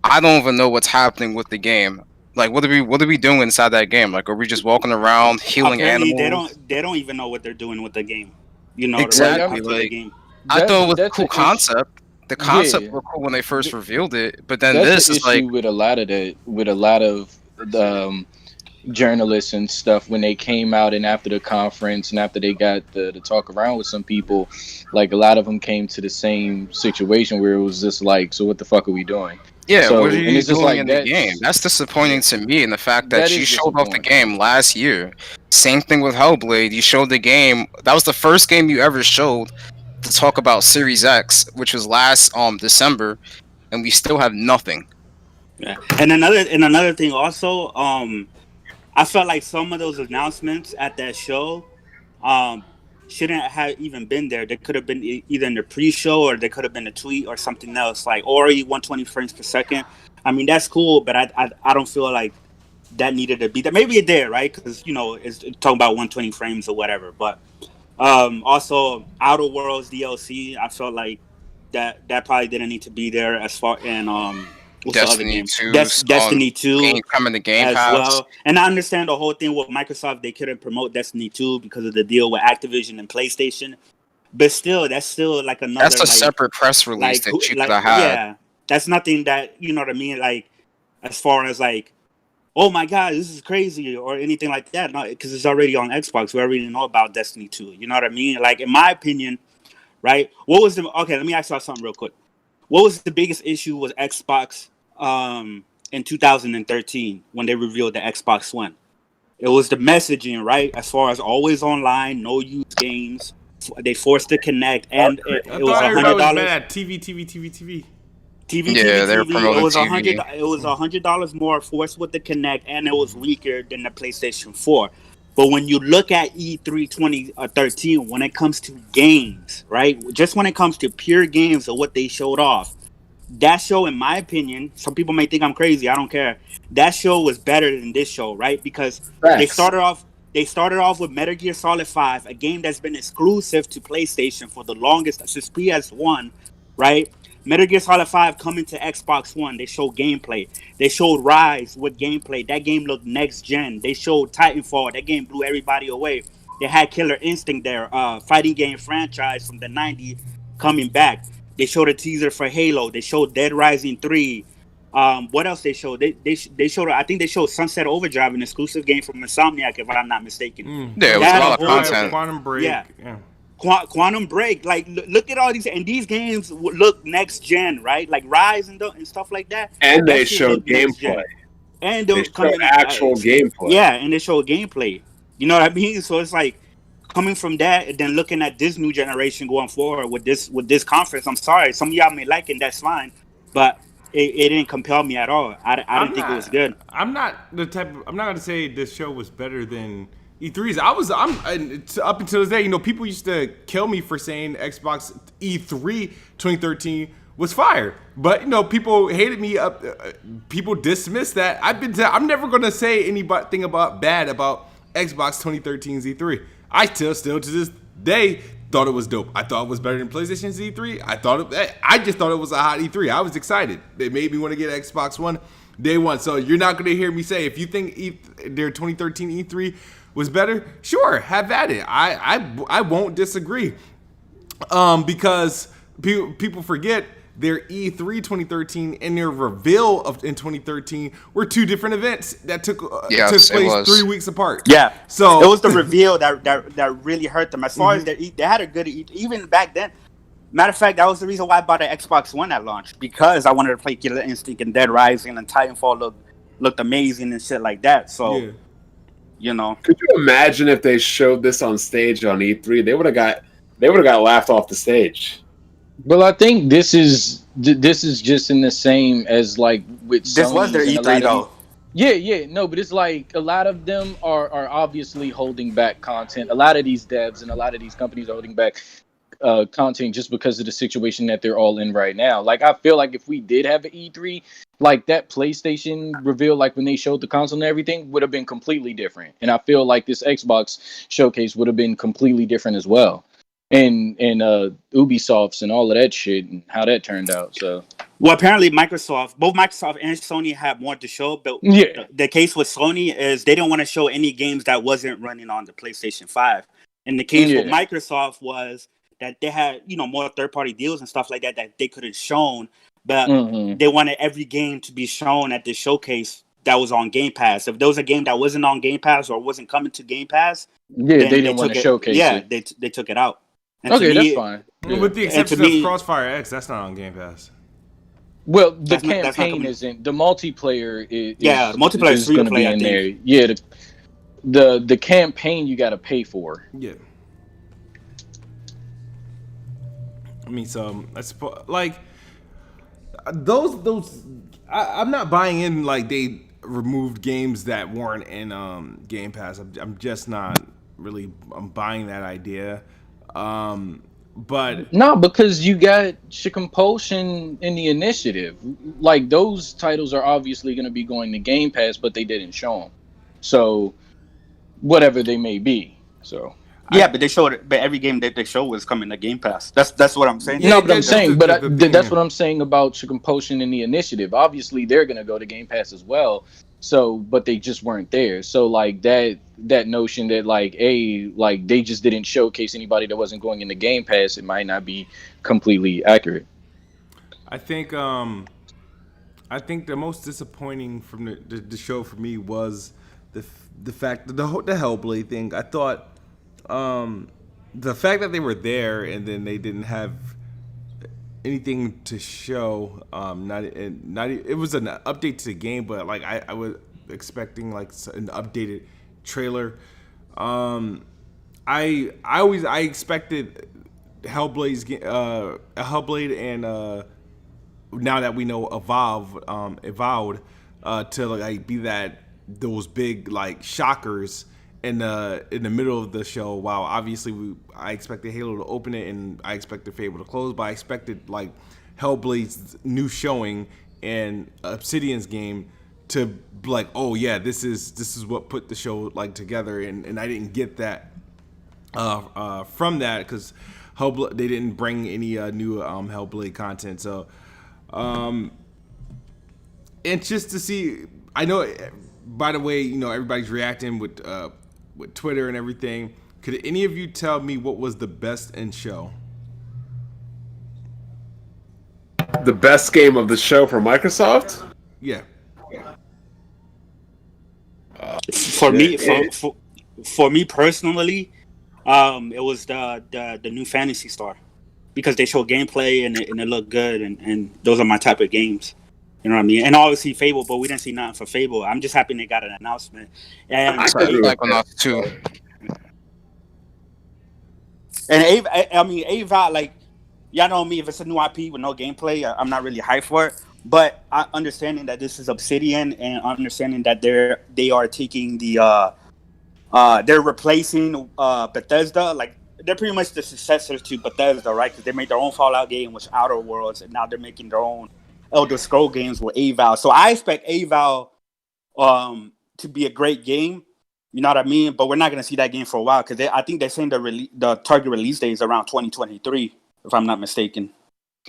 I don't even know what's happening with the game. Like, what are we doing inside that game? Like, are we just walking around healing Apparently, they animals? don't even know what they're doing with the game. You know, right Like Exactly. after the Like, game. I that's thought it was a that's cool an issue. concept. The concept Yeah, were cool when they first th- revealed it, but then that's an this is like, issue with a lot of the journalists and stuff when they came out and after the conference and after they got the talk around with some people, like a lot of them came to the same situation where it was just like, so what the fuck are we doing? yeah, what are So and you it's just doing like in the game? That's disappointing yeah, to me, and the fact that that you is showed off the disappointing. game last year. Same thing with Hellblade. You showed the game. That was the first game you ever showed to talk about Series X, which was last December, and we still have nothing. Yeah. And another thing also, I felt like some of those announcements at that show, um, shouldn't have even been there. They could have been either in the pre-show or they could have been a tweet or something else like Ori 120 frames per second. I mean that's cool, but I don't feel like that needed to be there. Maybe it did, right? Because it's talking about 120 frames or whatever. But also Outer Worlds DLC, I felt like that probably didn't need to be there as far and what's the other Destiny game? 2 on Destiny game 2 coming to Game as Pass. well. And I understand the whole thing with Microsoft. They couldn't promote Destiny 2 because of the deal with Activision and PlayStation. But still, that's still like That's another a separate press release like that you could like have had. yeah, that's nothing that you know what I mean. Like as far as like, oh my god, this is crazy or anything like that. No, because it's already on Xbox. We already know about Destiny 2. You know what I mean? Like in my opinion, right? What was the okay? Let me ask you something real quick. What was the biggest issue with Xbox in 2013 when they revealed the Xbox One? It was the messaging, right? As far as always online, no use games. They forced to connect, and it, I it was thought a everybody hundred was mad dollars. at TV. TV, TV, Yeah, they were TV. It promoting was a hundred. TV. It was $100 more forced with the Connect, and it was weaker than the PlayStation 4. But when you look at E3 2013, when it comes to games, right? Just when it comes to pure games of what they showed off, that show, in my opinion, some people may think I'm crazy. I don't care. That show was better than this show, right? Because they Facts. started off. They started off with Metal Gear Solid 5, a game that's been exclusive to PlayStation for the longest since PS1, right? Metal Gear Solid 5 coming to Xbox One. They showed gameplay. They showed Rise with gameplay. That game looked next gen. They showed Titanfall. That game blew everybody away. They had Killer Instinct there, fighting game franchise from the '90s coming back. They showed a teaser for Halo. They showed Dead Rising 3. What else they showed? They showed. I think they showed Sunset Overdrive, an exclusive game from Insomniac, if I'm not mistaken. Yeah, it was a That lot of whole content. Quantum Break. Yeah. Yeah. Quantum Break. Like, look at all these, and these games look next gen, right? Like Rise and stuff like that. And That they shit showed look next gameplay. gen. And They those showed coming actual gameplay. yeah, and they showed gameplay. You know what I mean? So it's like coming from that and then looking at this new generation going forward with this conference. I'm sorry, some of y'all may like it, that's fine, but it didn't compel me at all. I didn't think it was good. I'm not the type. I'm not gonna say this show was better than E3's. Up until this day, you know, people used to kill me for saying Xbox E3 2013 was fire, but you know, people hated me. People dismissed that. I'm never gonna say anything bad about Xbox 2013's E3. I still to this day thought it was dope. I thought it was better than PlayStation's E3. I just thought it was a hot E3. I was excited. It made me want to get Xbox One day one. So you're not going to hear me say, if you think their 2013 E3 was better, sure, have at it. I won't disagree. Because people forget their E3 2013 and their reveal in 2013 were two different events that took Yes, it place was. 3 weeks apart. Yeah, So it was the reveal that really hurt them. As far as they had a good even back then. Matter of fact, that was the reason why I bought an Xbox One at launch, because I wanted to play Killer Instinct and Dead Rising, and Titanfall looked amazing and shit like that. So, yeah. you know, Could you imagine if they showed this on stage on E3? They would have got laughed off the stage. Well, I think this is just in the same as like with this was their Sony's and a E3 lot of though. yeah, no, but it's like a lot of them are obviously holding back content. A lot of these devs and a lot of these companies are holding back content just because of the situation that they're all in right now. Like, I feel like if we did have an E3, like that PlayStation reveal, like when they showed the console and everything, would have been completely different. And I feel like this Xbox showcase would have been completely different as well. And Ubisoft's and all of that shit and how that turned out. So Well, apparently both Microsoft and Sony have more to show, but yeah, the case with Sony is they didn't want to show any games that wasn't running on the PlayStation 5. And the case with Microsoft was that they had, you know, more third-party deals and stuff like that they could have shown, but they wanted every game to be shown at the showcase that was on Game Pass. If there was a game that wasn't on Game Pass or wasn't coming to Game Pass, they didn't want to showcase it. they took it out. And Okay, that's fine. Yeah. With the exception of Crossfire X, that's not on Game Pass. Well, the That's not campaign isn't. The multiplayer is the multiplayer is free to gonna play, be I in think. there. Yeah, the campaign you got to pay for. Yeah. I mean, so I suppose like those. I'm not buying in like they removed games that weren't in Game Pass. I'm just not really. I'm buying that idea. But No, because you got Compulsion in the Initiative. Like, those titles are obviously going to be going to Game Pass, but they didn't show them. So, whatever they may be. So. Yeah, but they showed it. But every game that they showed was coming to Game Pass. That's what I'm saying. No, but I'm saying, that's thing. what I'm saying about Compulsion in the Initiative. Obviously, they're going to go to Game Pass as well. So, but they just weren't there. So, like, that notion that like they just didn't showcase anybody that wasn't going into Game Pass, it might not be completely accurate. I think the most disappointing from the show for me was the fact that the Hellblade thing. I thought the fact that they were there and then they didn't have anything to show. It was an update to the game, but like I was expecting like an updated trailer. I expected Hellblade and now that we know Avowed to like be those big like shockers in the middle of the show. While obviously I expected Halo to open it and I expected Fable to close, but I expected like Hellblade's new showing and Obsidian's game to like, oh yeah, this is what put the show like together, and I didn't get that from that because they didn't bring any new Hellblade content. So and just to see, I know, by the way, you know, everybody's reacting with Twitter and everything Could any of you tell me what was the best in show? The best game of the show for Microsoft? Yeah. For me, for me personally, it was the new Fantasy Star, because they show gameplay and it looked good, and those are my type of games. You know what I mean? And obviously Fable, but we didn't see nothing for Fable. I'm just happy they got an announcement. And I So agree with Psychonauts 2. I mean, Ava, like, y'all know me, if it's a new IP with no gameplay, I'm not really hyped for it. But understanding that this is Obsidian, and understanding that they are taking they're replacing Bethesda, like they're pretty much the successors to Bethesda, right? Because they made their own Fallout game with Outer Worlds, and now they're making their own Elder Scroll games with Ava. So I expect Ava to be a great game. You know what I mean? But we're not going to see that game for a while, because I think they're saying the target release date is around 2023, if I'm not mistaken.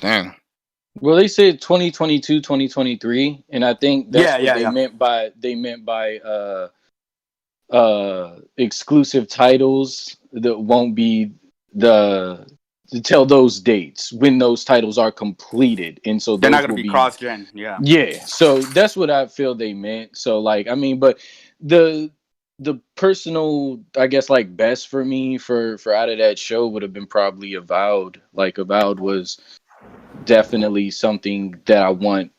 Damn. Well, they said 2022, 2023, and I think that's what Yeah. meant by exclusive titles that won't be to tell those dates when those titles are completed, and so They're those not going to will be cross-gen. yeah. So that's what I feel they meant. So like, I mean, but the personal, I guess, like, best for me for out of that show would have been probably Avowed. Like, Avowed was definitely something that I want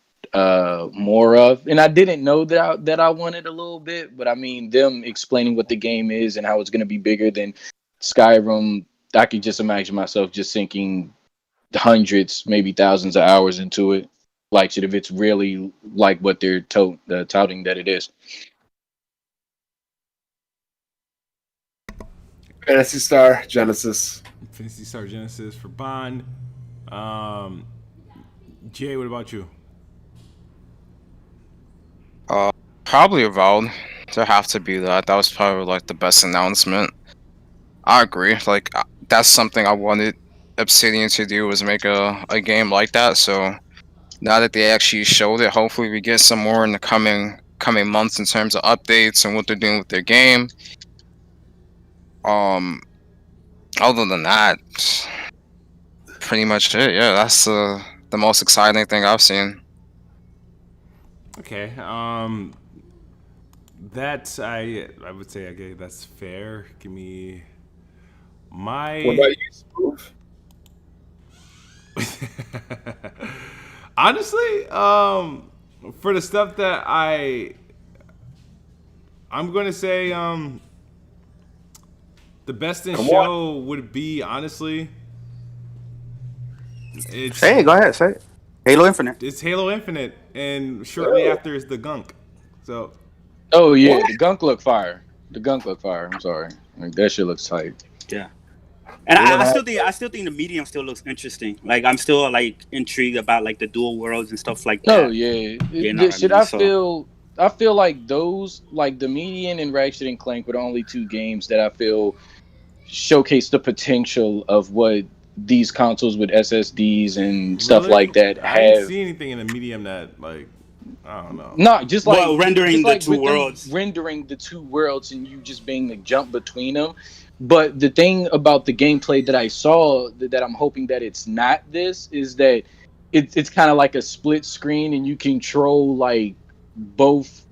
more of, and I didn't know that I wanted a little bit, but I mean, them explaining what the game is and how it's going to be bigger than Skyrim, I could just imagine myself just sinking hundreds, maybe thousands of hours into it, like, shit, if it's really like what they're touting that it is. Fantasy Star Genesis. Fantasy Star Genesis for Bond. Jay, what about you? Probably Avowed. There have to be that. That was probably like the best announcement. I agree. Like, that's something I wanted Obsidian to do, was make a game like that. So now that they actually showed it, hopefully we get some more in the coming months in terms of updates and what they're doing with their game. Other than that, pretty much it. Yeah, that's the most exciting thing I've seen. Okay. That's I would say, okay, that's fair. Give me my. What about you, Smooth? Honestly, for the stuff that I'm gonna say, the best in show would be, honestly, it's Hey, go ahead, say it. Halo Infinite. it's Halo Infinite, and shortly after is the Gunk. So Oh yeah, the gunk look fire. I'm sorry, like, that shit looks tight. Yeah. And I still think the medium still looks interesting. Like, I'm still, like, intrigued about, like, the dual worlds and stuff like that. Oh yeah, You know what I mean? I feel like those, like the Median and Ratchet and Clank, were the only two games that I feel showcase the potential of what these consoles with SSDs and stuff really, like that I didn't have. see anything in the medium that, like, I don't know. No, just like, Well, rendering just like the two with them worlds. rendering the two worlds, and you just being the jump between them. But the thing about the gameplay that I saw that I'm hoping that it's not this is that it's kind of like a split screen, and you control like both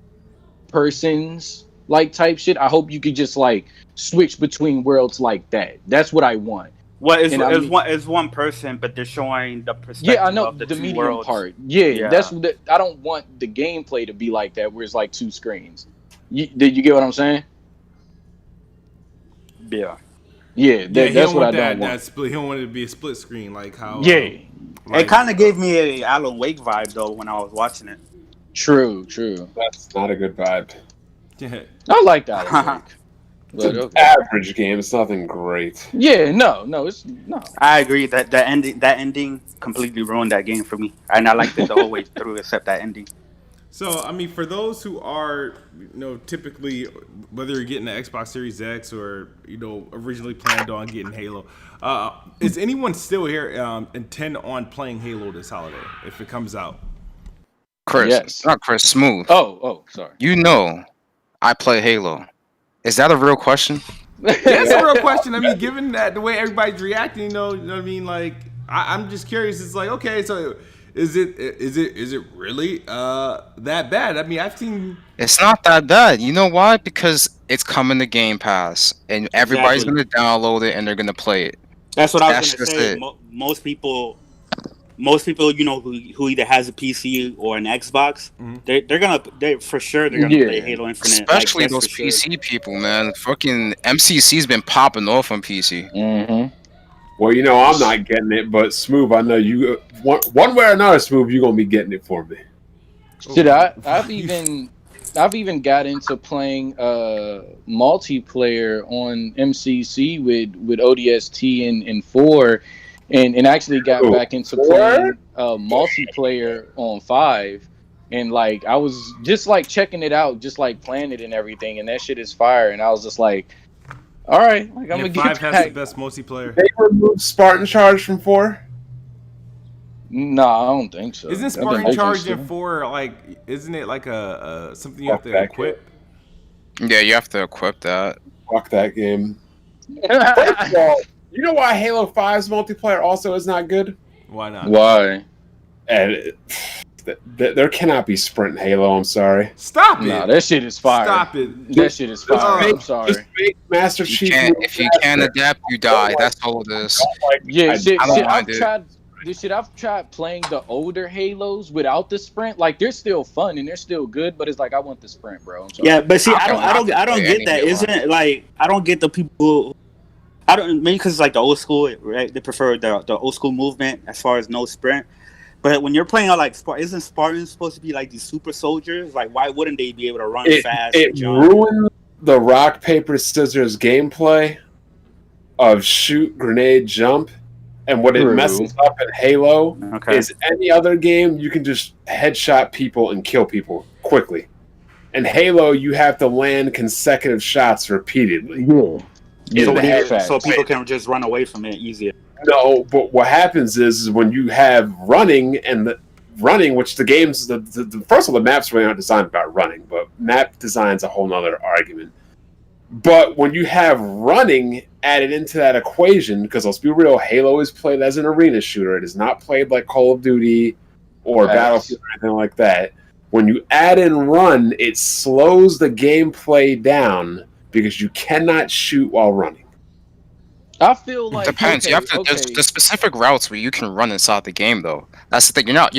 persons, like, type shit. I hope you could just like switch between worlds like that. That's what I want. Well, And I mean- it's one person, but they're showing the perspective Yeah, I know of the the two medium worlds. part. Yeah, Yeah. that's what I don't want the gameplay to be like that, where it's like two screens. Did you get what I'm saying? Yeah. Yeah, Yeah, he that's don't what I want don't that want. split. He don't want it to be a split screen, like how. Yeah, It Like, kind of gave me a Alan Wake vibe, though, when I was watching it. true. That's not a good vibe. yeah. I like that. Wake, It's but an okay. average game. It's nothing great. Yeah, no, it's no. I agree that that ending completely ruined that game for me, and I liked it the whole way through, except that ending. So, I mean, for those who are, typically, whether you're getting the Xbox Series X or, originally planned on getting Halo, is anyone still here intend on playing Halo this holiday if it comes out? Chris, Yes. not Chris, Smooth. Oh, sorry. I play Halo. Is that a real question? That's a real question. I mean, given that the way everybody's reacting, you know what I mean? Like, I'm just curious. It's like, okay, so is it really that bad? I mean, I've seen. It's not that bad. You know why? Because it's coming to Game Pass, and everybody's Exactly. gonna download it and they're gonna play it. That's what I was That's gonna just say. it. Most people, you know, who either has a PC or an Xbox, they're for sure they're gonna play Halo Infinite. Especially like, those for sure. PC people, man. Fucking MCC's been popping off on PC. Mm-hmm. Well, you know, I'm not getting it, but Smooth, I know you. One way or another, Smooth, you're gonna be getting it for me. Shit, I've even got into playing multiplayer on MCC with ODST and 4, and actually got back into playing multiplayer on 5. And like I was just like checking it out, just like playing it and everything, and that shit is fire. And I was just like, all right, like I'm gonna get 5 has back. the best multiplayer. They removed Spartan Charge from 4. No, I don't think so. Isn't Spartan Charge in 4 like? Isn't it like a something you have to equip? Yeah, you have to equip that. Fuck that game. First of all, you know why Halo 5's multiplayer also is not good? Why not? Why? And there cannot be sprint in Halo. I'm sorry. Stop it! Nah, that shit is fire. Stop it! That shit is fire. I'm Just sorry. make Master Chief. If you can't adapt, you die. That's all it is. Yeah, I've tried playing the older Halos without the sprint. Like they're still fun and they're still good, but it's like I want the sprint, bro. I'm sorry. Yeah, but see, I don't play get that. any Isn't it like I don't get the people? I don't maybe because it's like the old school, right? They prefer the old school movement as far as no sprint. But when you're playing on like isn't Spartans supposed to be like these super soldiers? Like, why wouldn't they be able to run fast? It ruined the rock paper scissors gameplay of shoot, grenade, jump, and what it messes up in Halo is any other game you can just headshot people and kill people quickly. In Halo, you have to land consecutive shots repeatedly. So people can just run away from it easier. No, but what happens is when you have running and the running, which the games, the first of all, the maps really aren't designed about running, but map design's a whole nother argument. But when you have running added into that equation, because let's be real, Halo is played as an arena shooter. It is not played like Call of Duty or Battlefield or anything like that. When you add in run, it slows the gameplay down because you cannot shoot while running. I feel like depends. You have to. There's specific routes where you can run inside the game, though. That's the thing. You're not.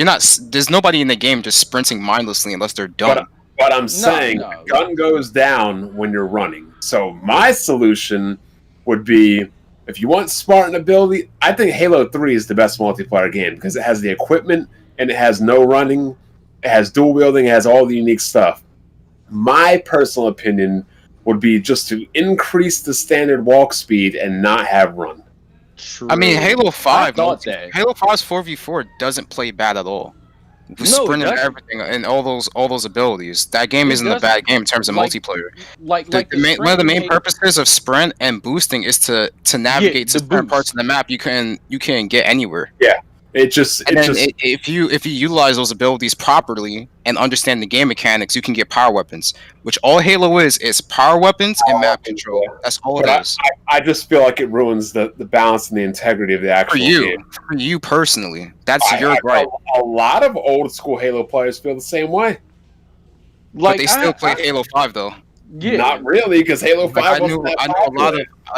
There's nobody in the game just sprinting mindlessly unless they're dumb. But I'm saying the gun goes down when you're running. So my solution would be, if you want Spartan ability, I think Halo 3 is the best multiplayer game because it has the equipment and it has no running, it has dual wielding, it has all the unique stuff. My personal opinion would be just to increase the standard walk speed and not have run. True. I mean, Halo 5, Halo 5's 4v4 doesn't play bad at all. With sprint and everything and all those abilities, that game isn't a bad game in terms of multiplayer. One of the main purposes of sprint and boosting is to navigate to different parts of the map you can get anywhere. Yeah, if you utilize those abilities properly and understand the game mechanics, you can get power weapons. Which all Halo is power weapons and map control. That's all it is. I just feel like it ruins the balance and the integrity of the actual game. For you personally, that's your gripe. A lot of old school Halo players feel the same way. But they still play Halo 5 though. Yeah. Not really, because Halo 5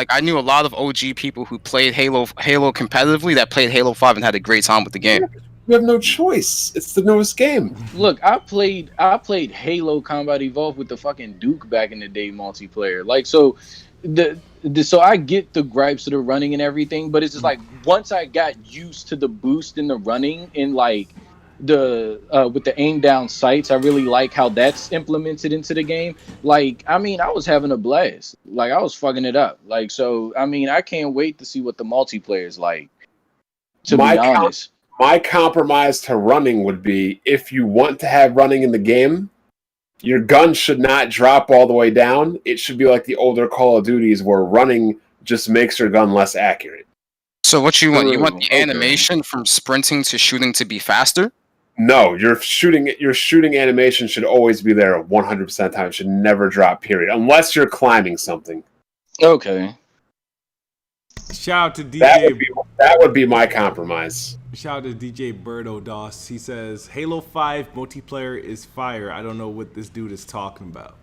I knew a lot of OG people who played Halo competitively that played Halo 5 and had a great time with the game. You have no choice. It's the newest game. Look, I played Halo Combat Evolved with the fucking Duke back in the day multiplayer. Like, so so I get the gripes of the running and everything, but it's just like once I got used to the boost in the running and like the with the aim down sights, I really like how that's implemented into the game. Like, I mean, I was having a blast. Like, I was fucking it up. Like, so I mean, I can't wait to see what the multiplayer is like. To be honest. My compromise to running would be, if you want to have running in the game, your gun should not drop all the way down. It should be like the older Call of Duties where running just makes your gun less accurate. So what you want? You want the animation from sprinting to shooting to be faster? No, your shooting animation should always be there 100% of the time. It should never drop, period. Unless you're climbing something. Okay. Shout out to That DJ. would be my compromise. Shout out to DJ Birdo Doss. He says Halo 5 multiplayer is fire. I don't know what this dude is talking about.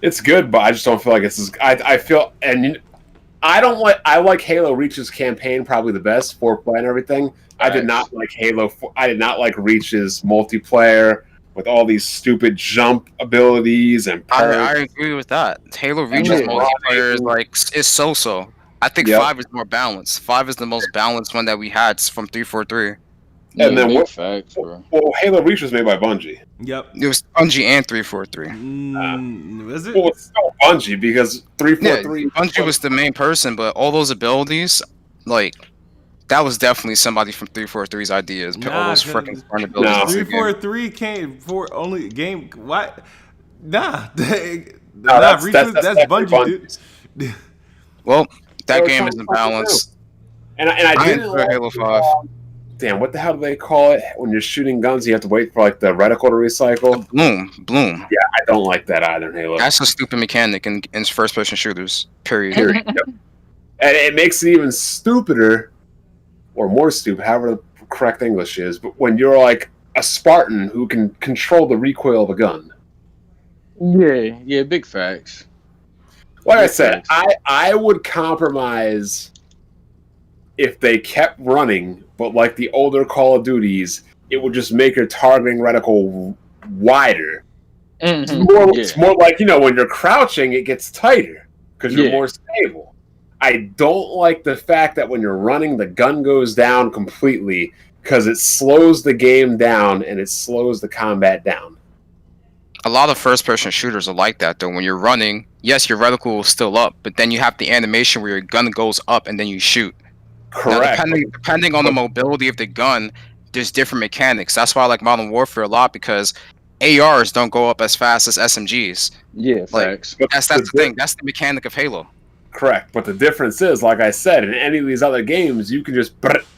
It's good, but I just don't feel like it's as. I feel and I don't like. I like Halo Reach's campaign probably the best, foreplay and everything. I did not like Halo. I did not like Reach's multiplayer with all these stupid jump abilities and perks. I agree with that. Halo Reach's multiplayer is so-so. I think 5 is more balanced. 5 is the most balanced one that we had from 343. And then what? Facts, bro. Well, Halo Reach was made by Bungie. Yep. It was Bungie and 343. Was it? Well, it's still Bungie because 343. Yeah, Bungie was the main person, but all those abilities, like, that was definitely somebody from 343's ideas. All those freaking fun abilities. 343 came for only game. What? Nah. That's Bungie, dude. Well, that game isn't balanced. And I didn't enjoy Halo 5. Damn, what the hell do they call it? When you're shooting guns, you have to wait for like the reticle to recycle. Bloom. Yeah, I don't like that either in Halo. That's a stupid mechanic in first-person shooters. Period. Yep. And it makes it even stupider, or more stupid, however the correct English is. But when you're like a Spartan who can control the recoil of a gun. Yeah, big facts. Like I said, I would compromise if they kept running, but like the older Call of Duties, it would just make your targeting reticle wider. Mm-hmm. It's more like, when you're crouching, it gets tighter because you're more stable. I don't like the fact that when you're running, the gun goes down completely because it slows the game down and it slows the combat down. A lot of first-person shooters are like that, though. When you're running, yes, your reticle is still up, but then you have the animation where your gun goes up and then you shoot. Correct. Now, depending on the mobility of the gun, there's different mechanics. That's why I like Modern Warfare a lot, because ARs don't go up as fast as SMGs. Yeah, facts. That's the thing. That's the mechanic of Halo. Correct. But the difference is, like I said, in any of these other games, you can just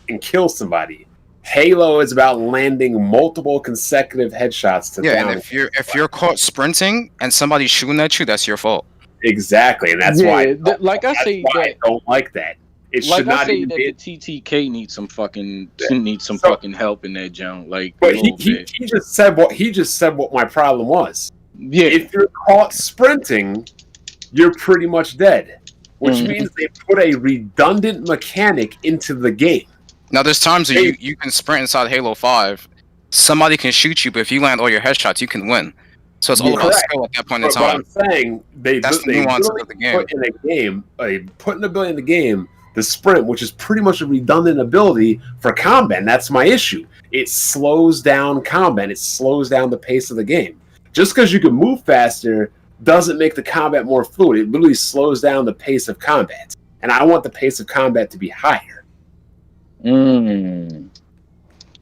and kill somebody. Halo is about landing multiple consecutive headshots to down. And if you're caught sprinting and somebody's shooting at you, that's your fault. Exactly, and that's why. I don't like that. It like should not I say even that be. the TTK needs some fucking help in that junk. Like, But he just said what my problem was. Yeah, if you're caught sprinting, you're pretty much dead, which means they put a redundant mechanic into the game. Now, there's times where you can sprint inside Halo 5. Somebody can shoot you, but if you land all your headshots, you can win. So it's all about skill at that point in time. What I'm saying, that's the nuance of the game. Put an ability in the game, the sprint, which is pretty much a redundant ability for combat. And that's my issue. It slows down combat. It slows down the pace of the game. Just because you can move faster doesn't make the combat more fluid. It literally slows down the pace of combat. And I want the pace of combat to be higher.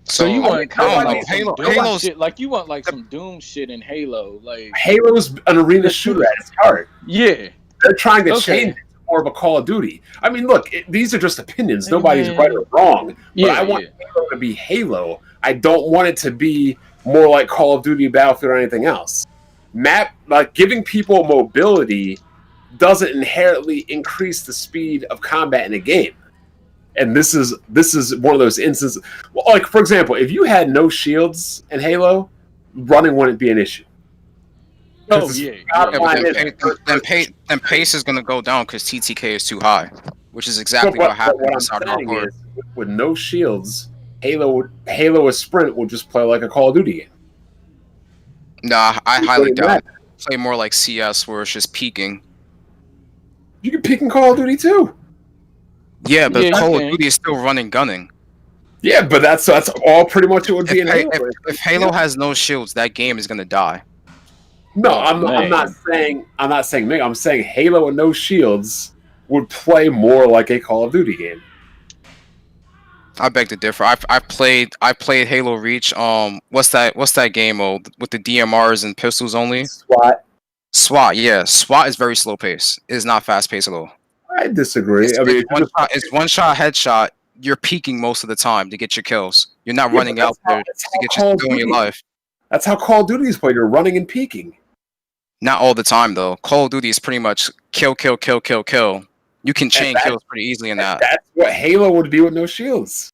So you want kind of like Halo's shit, like you want like some Doom shit in Halo, like Halo's an arena shooter at its heart. Yeah, they're trying to change it to more of a Call of Duty. I mean, look, these are just opinions. Nobody's right or wrong. But I want Halo to be Halo. I don't want it to be more like Call of Duty, Battlefield, or anything else. Giving people mobility doesn't inherently increase the speed of combat in a game. And this is one of those instances. Well, like, for example, if you had no shields in Halo, running wouldn't be an issue. Oh yeah. Then pace is going to go down because TTK is too high, which is exactly what happened. What I'm saying is, with no shields, Halo a sprint will just play like a Call of Duty game. Nah, I highly doubt it. Play more like CS, where it's just peeking. You can peek in Call of Duty too. Yeah, but Call of Duty is still running gunning. Yeah, but that's all pretty much it would be in Halo. If Halo has no shields, that game is gonna die. No, I'm not saying me. I'm saying Halo and no shields would play more like a Call of Duty game. I beg to differ. I played Halo Reach. What's that game with the DMRs and pistols only? SWAT, yeah. SWAT is very slow pace. It is not fast paced at all. I disagree. It's one shot headshot. You're peeking most of the time to get your kills. You're not running out there to get your life. That's how Call of Duty is played. You're running and peeking. Not all the time though. Call of Duty is pretty much kill. You can chain kills pretty easily in that. That's what Halo would be with no shields.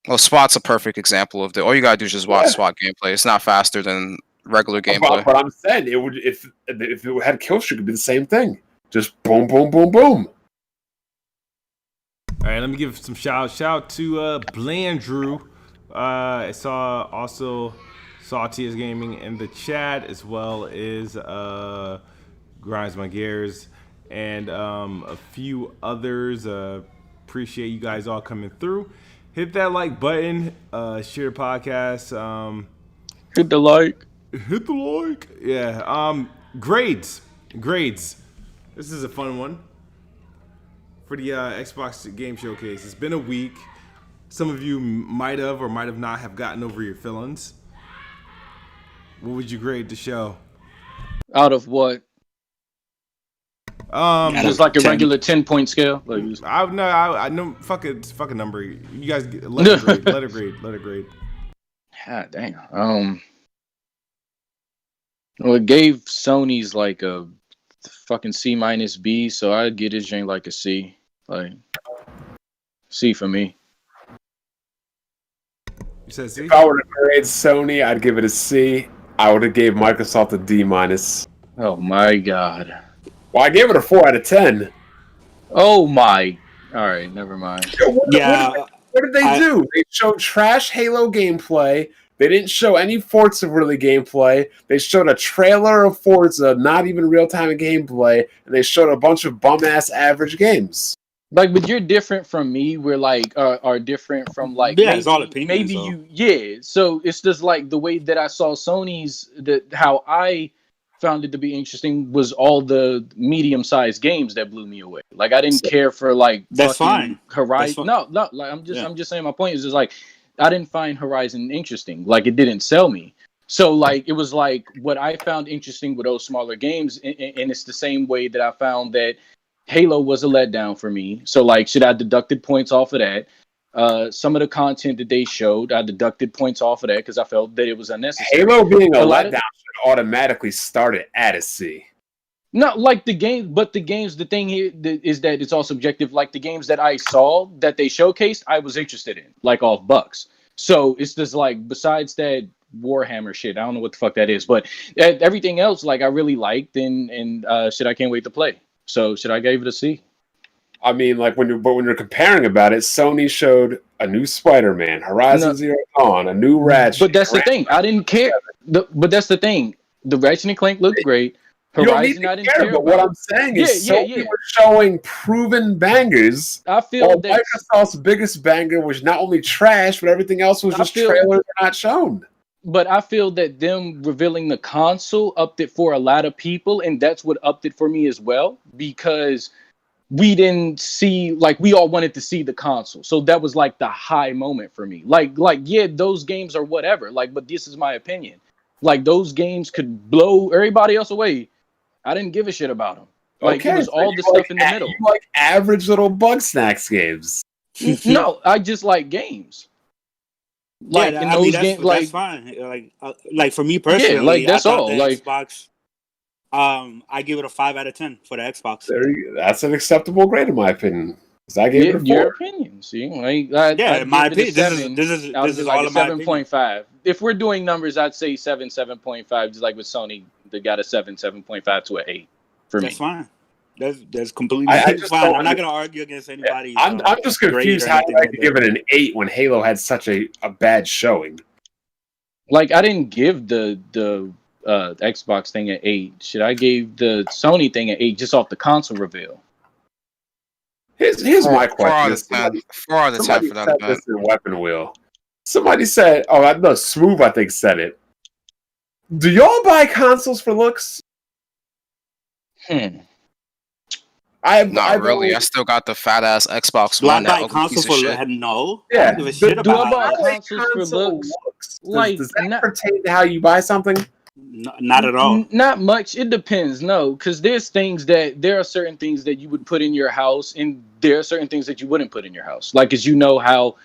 Well, SWAT's a perfect example of all you gotta do is just watch SWAT gameplay. It's not faster than regular gameplay. But I'm saying it would if it had kill streak, it'd be the same thing. Just boom, boom, boom, boom. All right, let me give some shout out to Blandrew. I saw also Saltiest Gaming in the chat, as well as Grinds My Gears and a few others. Appreciate you guys all coming through. Hit that like button. Share the podcast. Hit the like. Hit the like. Yeah. Grades. This is a fun one for the Xbox Game Showcase. It's been a week. Some of you might have or might have not have gotten over your feelings. What would you grade the show? Out of what? Just like a 10. Regular 10-point scale. Like, I know. Fuck it. Fuck a number. You guys let it grade. Let it grade. God damn. Well, it gave Sony's like a fucking C minus B, so I'd get his drink like a C. Like C for me. You said C? If I were to grade Sony, I'd give it a C. I would have gave Microsoft a D minus. Oh my god. Well, I gave it a 4 out of 10. Oh my. All right, never mind. What did they do? They showed trash Halo gameplay. They didn't show any Forza really gameplay. They showed a trailer of Forza, not even real-time gameplay, and they showed a bunch of bum-ass average games. Like, but you're different from me. We're like are different from like it's all opinions. Maybe So it's just like the way that I saw Sony's how I found it to be interesting was all the medium-sized games that blew me away. Like I didn't care for like that's fine. Horizon. No, like I'm just saying my point is just like I didn't find Horizon interesting. Like it didn't sell me. So like it was like what I found interesting with those smaller games, and it's the same way that I found that Halo was a letdown for me. So like, should I deducted points off of that? Some of the content that they showed, I deducted points off of that because I felt that it was unnecessary. Halo being a letdown should automatically start it at a C. Not like the game, but the games. The thing here is that it's all subjective. Like the games that I saw that they showcased, I was interested in, like off Bucks. So it's just like besides that Warhammer shit, I don't know what the fuck that is, but everything else, like I really liked and shit, I can't wait to play. So should I give it a C? I mean, like when you're comparing about it, Sony showed a new Spider-Man, Horizon Zero Dawn, a new Ratchet. But that's the thing. I didn't care. But that's the thing. The Ratchet and Clank looked great. Horizon, I didn't care about. What I'm saying is, Sony was showing proven bangers. I feel that Microsoft's biggest banger was not only trash, but everything else was just trailers not shown. But I feel that them revealing the console upped it for a lot of people, and that's what upped it for me as well, because we didn't see, like, we all wanted to see the console. So that was like the high moment for me. Like, yeah, those games are whatever. Like, but this is my opinion. Like, those games could blow everybody else away. I didn't give a shit about them. Like, it was all the stuff in the middle. You like average little bug snacks games. No, I just like games. Like in those games, that's fine. Like for me personally, like that's all. Like Xbox, I give it a 5 out of 10 for the Xbox. That's an acceptable grade in my opinion. I gave it a 4. Your opinion, see? Like, in my opinion, this is all like 7.5. If we're doing numbers, I'd say 7.5. Just like with Sony, they got a 7.5 to an 8 for me. That's fine. That's completely fine. I'm not gonna argue against anybody. I'm just confused how I could give it an 8 when Halo had such a bad showing. Like I didn't give the Xbox thing an 8. Shit, I gave the Sony thing an 8 just off the console reveal. Here's my question. 4 out of 10 for that event. Weapon Wheel. Somebody said, Smooth I think said it. Do y'all buy consoles for looks? Not really. I still got the fat ass Xbox One. Do I buy consoles for no? Yeah. I don't give a shit about I buy consoles for looks? Like, does that pertain to how you buy something? Not at all. Not much. It depends. No, because there are certain things that you would put in your house, and there are certain things that you wouldn't put in your house. Like, as you know how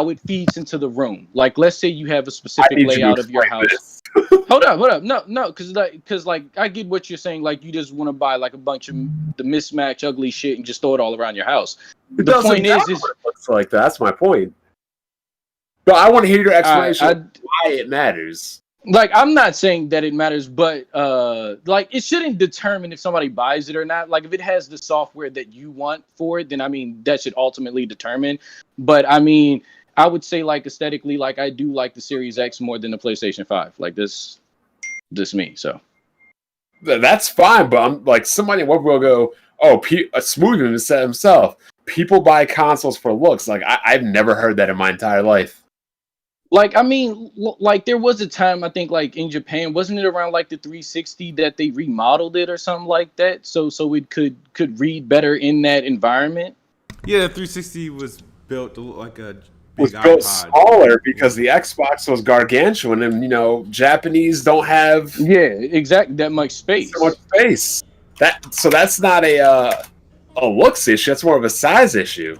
it feeds into the room. Like, let's say you have a specific layout of your house. Hold up. No, because I get what you're saying. Like, you just want to buy like a bunch of the mismatch ugly shit and just throw it all around your house. It The doesn't point matter is what it looks like. That's my point. But I want to hear your explanation of I why it matters. like, I'm not saying that it matters, but like, it shouldn't determine if somebody buys it or not. Like, if it has the software that you want for it, then I mean that should ultimately determine. But I mean, I would say, like, aesthetically, like, I do like the Series X more than the PlayStation 5. Like, this me. So That's fine, but I'm like, somebody in will go, oh, Smoothman said himself, people buy consoles for looks. Like, I've never heard that in my entire life. like, I mean, like, there was a time, I think, like, in Japan, wasn't it around like the 360 that they remodeled it or something like that, so it could read better in that environment. Yeah, the 360 was built to look like a big Was built iPod. smaller because the Xbox was gargantuan, and Japanese don't have Yeah, exactly, that much space. so much space. So that's not a looks issue. That's more of a size issue.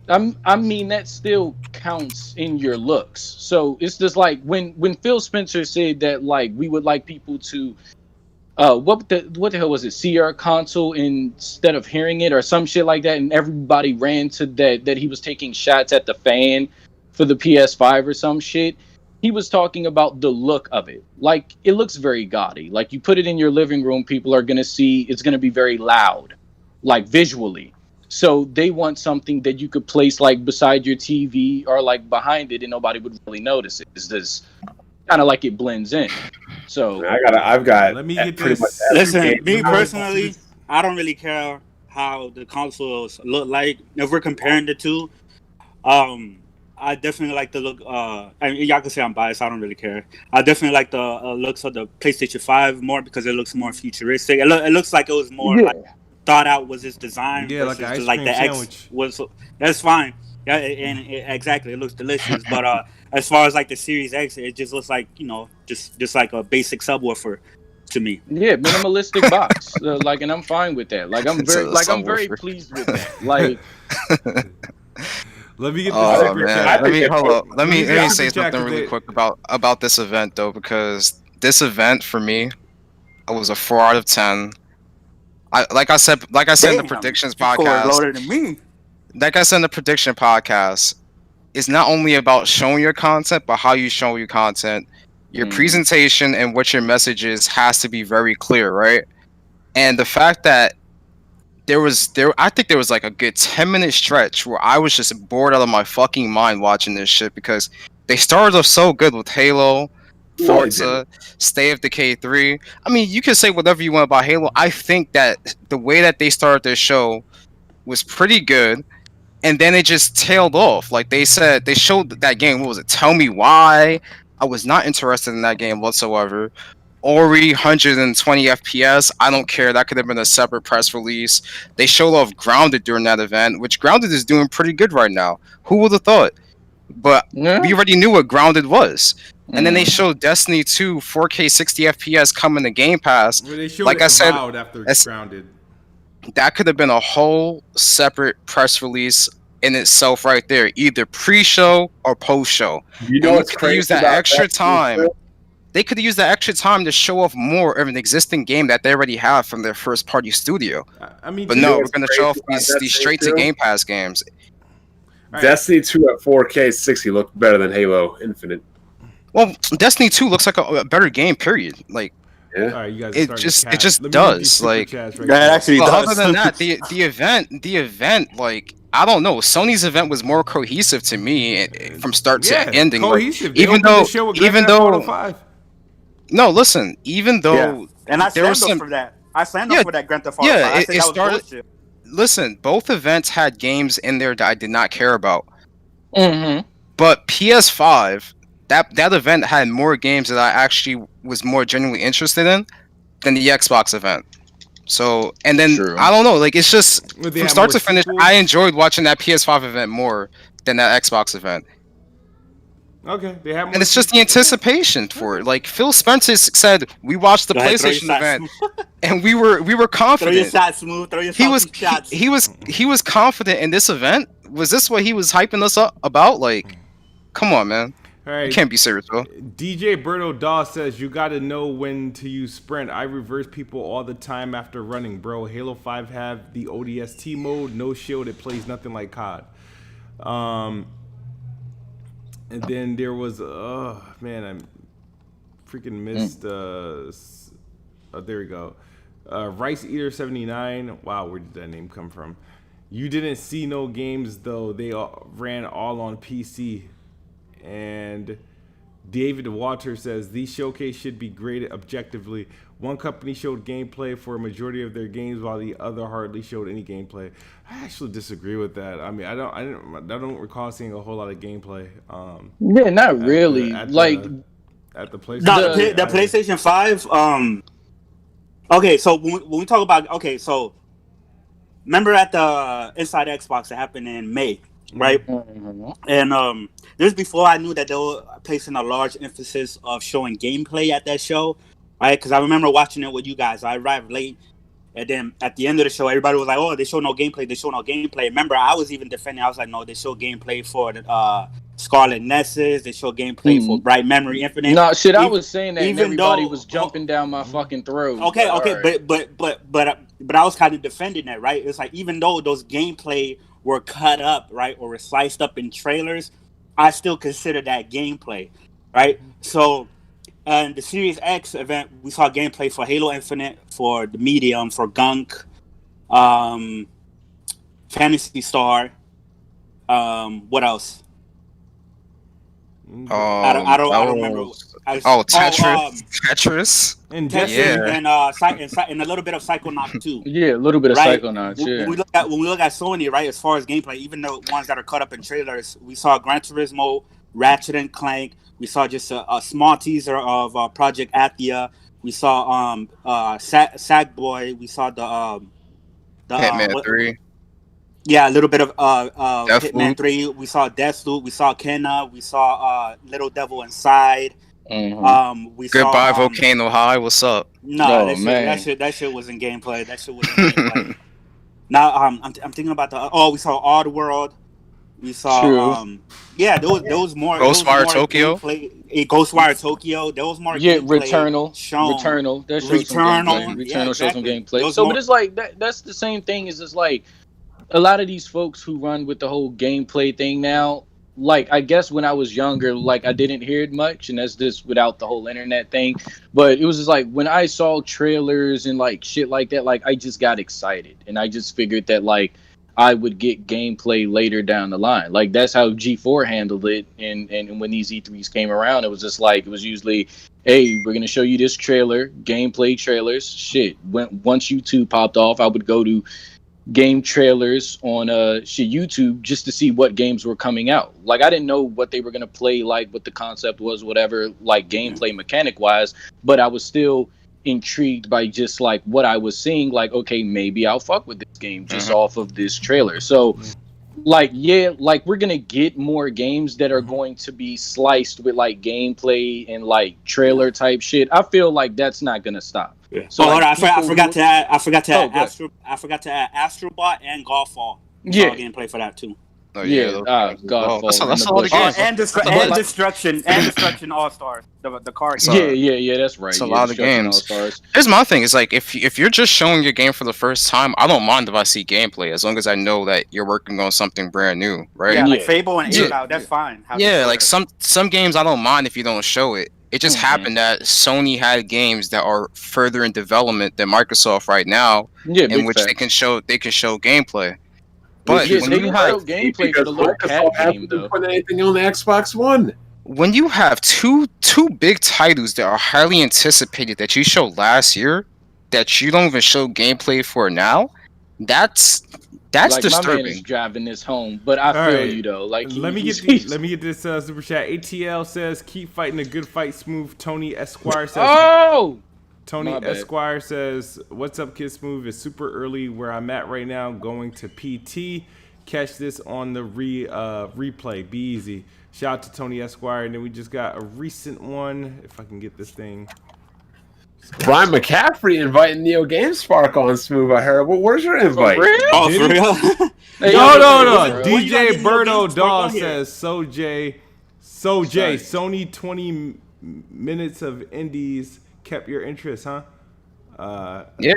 I mean, that still counts in your looks. So it's just like when Phil Spencer said that, like, we would like people to what the hell was it, see our console instead of hearing it or some shit like that, and everybody ran to that he was taking shots at the fan for the PS5 or some shit. He was talking about the look of it. Like, it looks very gaudy. Like, you put it in your living room, people are gonna see it's gonna be very loud, like, visually. So they want something that you could place like beside your TV or like behind it, and nobody would really notice it. It's just kind of like it blends in. So I've got. Let me get pretty this. much every Listen, game. me personally, I don't really care how the consoles look like. If we're comparing the two, I definitely like the look. I mean, y'all can say I'm biased. I don't really care. I definitely like the looks of the PlayStation 5 more because it looks more futuristic. It looks like it was more like thought out was its design. Yeah, like an versus ice like cream the sandwich. X was. That's fine. Yeah, exactly. It looks delicious. But as far as like the Series X, it just looks like just like a basic subwoofer to me. yeah, minimalistic box. Like, and I'm fine with that. Like, I'm It's very a I'm very subwoofer. pleased with that. Like, Let me get this Oh super man, chat. let me hold up. Let me get say super chat something really 'cause quick about this event though, because this event for me, it was a 4 out of 10. Like I said in the Damn, predictions you scored podcast. lower than me. Like I said in the prediction podcast, it's not only about showing your content, but how you show your content. Your presentation and what your message is has to be very clear, right? And the fact that I think there was like a good 10-minute stretch where I was just bored out of my fucking mind watching this shit because they started off so good with Halo, Forza, State of Decay 3. I mean, you can say whatever you want about Halo. I think that the way that they started their show was pretty good, and then it just tailed off. Like they showed that game. What was it? Tell Me Why. I was not interested in that game whatsoever. Ori 120 FPS. I don't care. That could have been a separate press release. They showed off Grounded during that event, which Grounded is doing pretty good right now. Who would have thought? But we already knew what Grounded was. And then they showed Destiny 2 4K 60 FPS coming to Game Pass. Well, they showed Like it I said, loud after Grounded. that could have been a whole separate press release in itself right there, either pre-show or post-show. What's crazy? Use that extra time. They could use that extra time to show off more of an existing game that they already have from their first-party studio. I mean, But no, we're going to show off these straight-to-Game Pass games. Right. Destiny 2 at 4K 60 looked better than Halo Infinite. Well, Destiny 2 looks like a better game, period. Like, Yeah. All right, you guys it just does. Like, that actually but does. other than that, the event, like, I don't know. Sony's event was more cohesive to me from start to ending. Cohesive. Like, They even opened the show with Grand Theft Auto 5. No, listen. Even though and I there was stand up some, for that. I stand up for that Grand Theft Auto. yeah, 5. I it think that was started. bullshit. Listen, both events had games in there that I did not care about. Mm-hmm. But PS5, that event had more games that I actually was more genuinely interested in than the Xbox event. So, and then I don't know, like, it's just from start to finish, I enjoyed watching that PS5 event more than that Xbox event. Okay, they have more, and it's just the anticipation for it. Like Phil Spencer said, we watched the PlayStation event, and we were confident. Throw your shots, Smooth. Throw your shots. He was confident in this event. Was this what he was hyping us up about? Like, come on, man. All right. You can't be serious, bro. DJ Berto Daw says you got to know when to use sprint. I reverse people all the time after running, bro. Halo 5 have the ODST mode, no shield. It plays nothing like COD. And then there was, man, I freaking missed. There we go. Rice Eater 79. Wow, where did that name come from? You didn't see no games though. They ran all on PC. And David Walter says these showcase should be graded objectively. One company showed gameplay for a majority of their games, while the other hardly showed any gameplay. I actually disagree with that. I mean, I don't recall seeing a whole lot of gameplay. Yeah, not really. At the PlayStation. The PlayStation 5. Okay, so when we talk about remember at the Inside Xbox that happened in May, right? Mm-hmm. And this was before I knew that they were placing a large emphasis of showing gameplay at that show, right? Because I remember watching it with you guys. I arrived late, and then at the end of the show, everybody was like, "Oh, they show no gameplay. They show no gameplay." Remember, I was even defending. I was like, "No, they show gameplay for the Scarlet Nexus. They show gameplay for Bright Memory Infinite." No, shit, I was saying that, and everybody was jumping down my fucking throat. Okay, right. but I was kind of defending that, right? It's like, even though those gameplay were cut up, right, or were sliced up in trailers, I still consider that gameplay, right? So, the Series X event, we saw gameplay for Halo Infinite, for the Medium, for Gunk, Phantasy Star. What else? I don't remember. Tetris. And Tetris and a little bit of Psychonaut too. Yeah, a little bit of right? Psychonauts. Yeah. When we look at Sony, right, as far as gameplay, even the ones that are cut up in trailers, we saw Gran Turismo, Ratchet and Clank. We saw just a small teaser of Project Athia. We saw Sackboy. We saw the Hitman 3. Yeah, a little bit of Hitman 3. We saw Deathloop. We saw Kenna. We saw Little Devil Inside. Mm-hmm. Goodbye, Volcano High. What's up? No, that shit was in gameplay. That shit was in gameplay. Now I'm thinking about we saw Oddworld. We saw there was more Ghostwire Tokyo. Ghostwire Tokyo. There was more gameplay Returnal. That showed some gameplay. Returnal showed some gameplay. But it's like that's the same thing as it's like a lot of these folks who run with the whole gameplay thing now, like, I guess when I was younger, like, I didn't hear it much, and that's just without the whole internet thing. But it was just like, when I saw trailers and, like, shit like that, like, I just got excited. And I just figured that, like, I would get gameplay later down the line. Like, that's how G4 handled it. And when these E3s came around, it was just like, it was usually, hey, we're going to show you this trailer, gameplay trailers. Shit. Once YouTube popped off, I would go to game trailers on YouTube just to see what games were coming out. Like, I didn't know what they were going to play, like what the concept was, whatever, like gameplay mechanic wise, but I was still intrigued by just like what I was seeing. Like, okay, maybe I'll fuck with this game just off of this trailer. So like, yeah, like we're gonna get more games that are going to be sliced with like gameplay and like trailer type shit. I feel like that's not gonna stop. Yeah. So hold on, I forgot to add Astrobot and Godfall. Gameplay for that too. Oh, yeah, Godfall. That's a lot of games. And Destruction All Stars. The card. Yeah, that's right. It's a lot of games. Here's my thing: is like if you're just showing your game for the first time, I don't mind if I see gameplay as long as I know that you're working on something brand new, right? Yeah, like Fable and Ava, that's fine. Like some games I don't mind if you don't show it. It just happened that Sony had games that are further in development than Microsoft right now, in which they can show gameplay. But when you have gameplay for the little cat game, though, put anything on the Xbox One. When you have two big titles that are highly anticipated that you showed last year, that you don't even show gameplay for now, that's like, disturbing. My man is driving this home, but I feel you though. Like, let me get this super chat. ATL says, "Keep fighting a good fight, smooth." Tony Esquire says, Tony Esquire says, "What's up, Kid Smooth? It's super early where I'm at right now. Going to PT. Catch this on the replay. Be easy." Shout out to Tony Esquire. And then we just got a recent one. If I can get this thing. Brian McCaffrey inviting Neo GameSpark on Smooth. I heard. Well, where's your invite? For real? No. DJ Berto Daw says, "So Jay, So Jay, Son. Sony 20 minutes of indies kept your interest, huh? Yeah.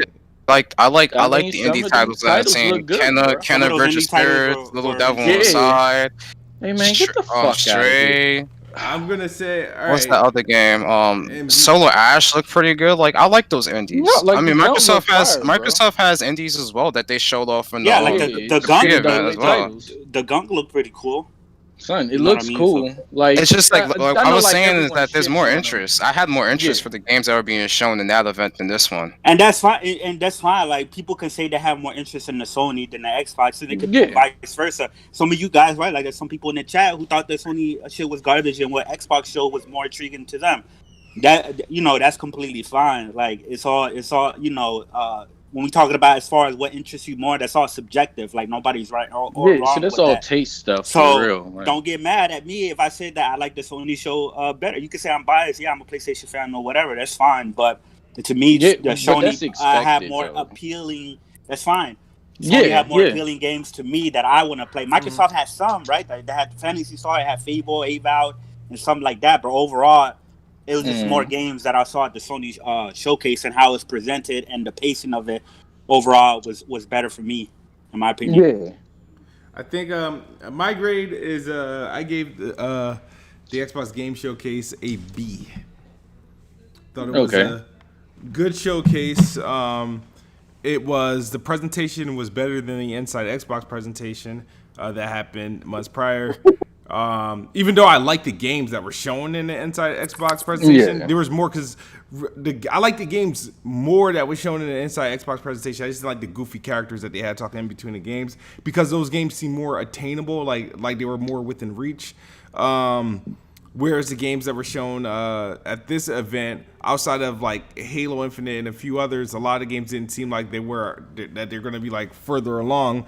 Like I I like mean, the some indie of them titles that I've titles seen. look good, bro. Some of Kenna those Bridge of indie titles Spirits, Little were Devil interesting. Yeah. Inside, Hey man, get the fuck out of here. Stray. I'm gonna say, all What's that right, other game? and Solar Ash looked pretty good. Like I like those No, indies. I like the mean, jump look fire, bro. Microsoft has indies as well that they showed off in the Yeah, like Yeah, the it's gunk, pre straight event double as A well. titles. the gunk looked pretty cool. Son, it You know what I looks mean? So cool. Like It's just like I I know, was like saying is everyone that there's more shits on them. interest. I had more Yeah, interest for the games that were being shown in that event than this one. and that's fine. And that's fine. Like people can say they have more interest in the Sony than the Xbox, and it could be yeah, vice versa. Some of you guys, right? Like there's some people in the chat who thought the Sony shit was garbage, and what Xbox showed was more intriguing to them. That that's completely fine. Like it's all when we talking about as far as what interests you more, that's all subjective. Like nobody's right or yeah. So wrong that's with all that. taste stuff for So real. Like, don't get mad at me if I said that I like the Sony show better. You can say I'm biased. Yeah, I'm a PlayStation fan or whatever. That's fine. But to me, yeah, the but that's Sony have expected more though. appealing. That's fine. Sony Yeah, have more yeah. appealing games to me that I want to play. Microsoft has some, right? They had Fantasy Star, it had Fable, Avowed, and something like that. But overall, it was just more Mm. games that I saw at the Sony showcase, and how it's presented and the pacing of it overall was better for me, in my opinion. Yeah. I think my grade is I gave the Xbox Game Showcase a B. Thought it was Okay. a good showcase. It was the presentation was better than the Inside Xbox presentation that happened months prior. Even though I like the games that were shown in the Inside Xbox presentation, Yeah. there was more because I like the games more that was shown in the Inside Xbox presentation. I just didn't like the goofy characters that they had talking in between the games because those games seem more attainable, like they were more within reach. Whereas the games that were shown at this event, outside of like Halo Infinite and a few others, a lot of games didn't seem like they're going to be like further along.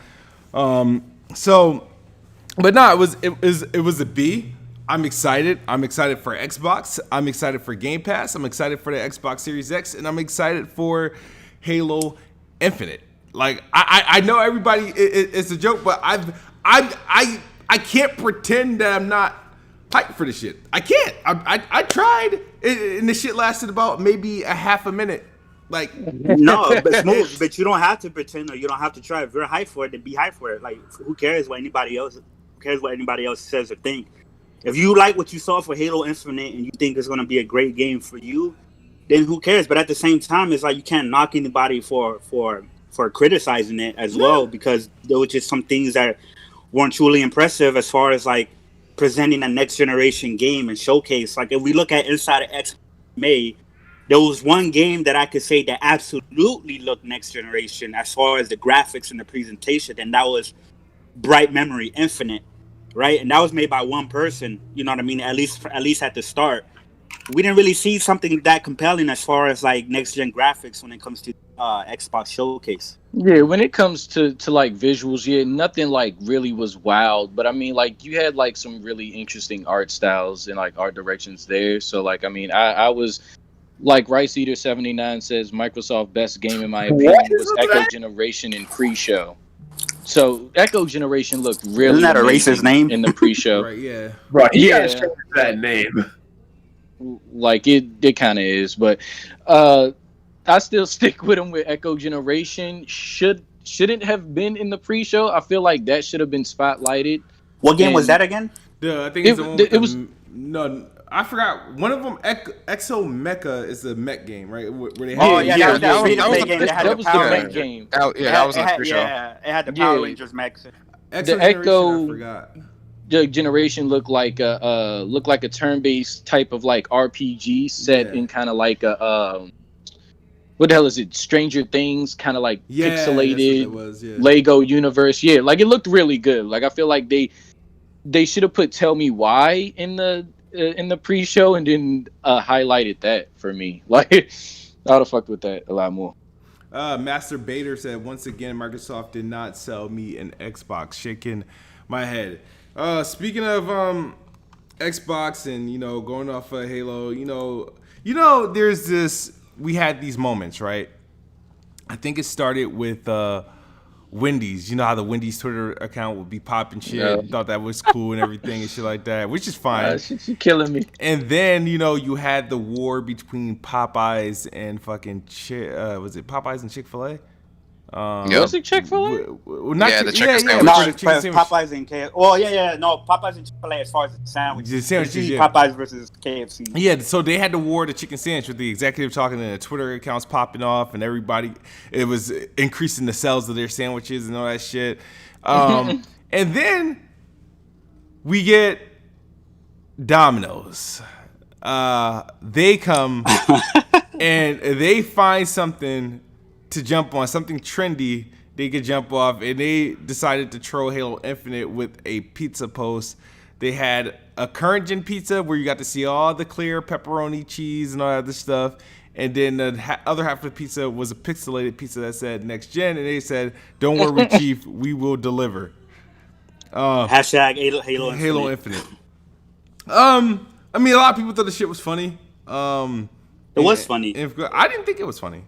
But no, it was a B. I'm excited. I'm excited for Xbox. I'm excited for Game Pass. I'm excited for the Xbox Series X, and I'm excited for Halo Infinite. Like I know everybody, it's a joke, but I can't pretend that I'm not hyped for this shit. I can't. I tried, and the shit lasted about maybe a half a minute. Like No, but smooth. But you don't have to pretend, or you don't have to try. If you're hyped for it, then be hyped for it. Like, who cares what anybody else? Who cares what anybody else says or think? If you like what you saw for Halo Infinite and you think it's going to be a great game for you, then who cares? But at the same time, it's like you can't knock anybody for criticizing it as well, because there were just some things that weren't truly impressive as far as like presenting a next generation game and showcase. Like if we look at Inside of X May, there was one game that I could say that absolutely looked next generation as far as the graphics and the presentation, and that was Bright Memory Infinite, right? And that was made by one person. You know what I mean? At least at the start, we didn't really see something that compelling as far as like next gen graphics when it comes to Xbox Showcase. Yeah, when it comes to like visuals, yeah, nothing like really was wild. But I mean, like you had like some really interesting art styles and like art directions there. So like, I mean, I was like Rice Eater 79 says, Microsoft best game in my opinion What is was that? Echo Generation in pre-show. So Echo Generation looked really Isn't that a amazing racist name? in the pre-show. right, yeah. Bro, he Yeah. gotta change that name. Like it kind of is, but I still stick with him with Echo Generation. Shouldn't have been in the pre-show. I feel like that should have been spotlighted. What game was And that again? I think it's the one with it was- no. I forgot one of them. Exo Mecha is the mech game, right? Where they Oh had- yeah, yeah, that was yeah, that was game the- that had that the was the Power mech Ranger. game. That was in the pre-show. Yeah, it had the Power Yeah. Rangers mechs. Exo The Generation, Echo- I forgot. The Generation looked like a turn-based type of like RPG set Yeah. in kind of like a what the hell is it? Stranger Things, kind of like Yeah, that's what pixelated it was. Yeah. Lego universe. Yeah, like it looked really good. Like I feel like they should have put "Tell Me Why" in the pre-show and then highlighted that for me. Like I would have fucked with that a lot more. Master Bader said, once again, Microsoft did not sell me an Xbox. Shaking my head. Speaking of Xbox and going off of Halo, there's this. We had these moments, right? I think it started with Wendy's. You know how the Wendy's Twitter account would be popping shit. Yeah. Thought that was cool and everything and shit like that, which is fine. She's killing me. And then you had the war between Popeyes and fucking was it Popeyes and Chick-fil-A? Was it Chick-fil-A? The chicken sandwich. No, the chicken sandwich. Popeyes and KFC. Well, no, Popeyes and Chick-fil-A as far as the sandwiches. The sandwiches, yeah. Popeyes versus KFC. Yeah, so they had the war of the chicken sandwich with the executive talking and the Twitter accounts popping off and everybody. It was increasing the sales of their sandwiches and all that shit. And then we get Domino's. They come and they find something to jump on, something trendy they could jump off, and they decided to troll Halo Infinite with a pizza post. They had a current gen pizza where you got to see all the clear pepperoni, cheese, and all that other stuff, and then the other half of the pizza was a pixelated pizza that said next gen, and they said, "Don't worry, Chief, we will deliver." Hashtag Halo Infinite. I mean, a lot of people thought the shit was funny. It was funny. I didn't think it was funny.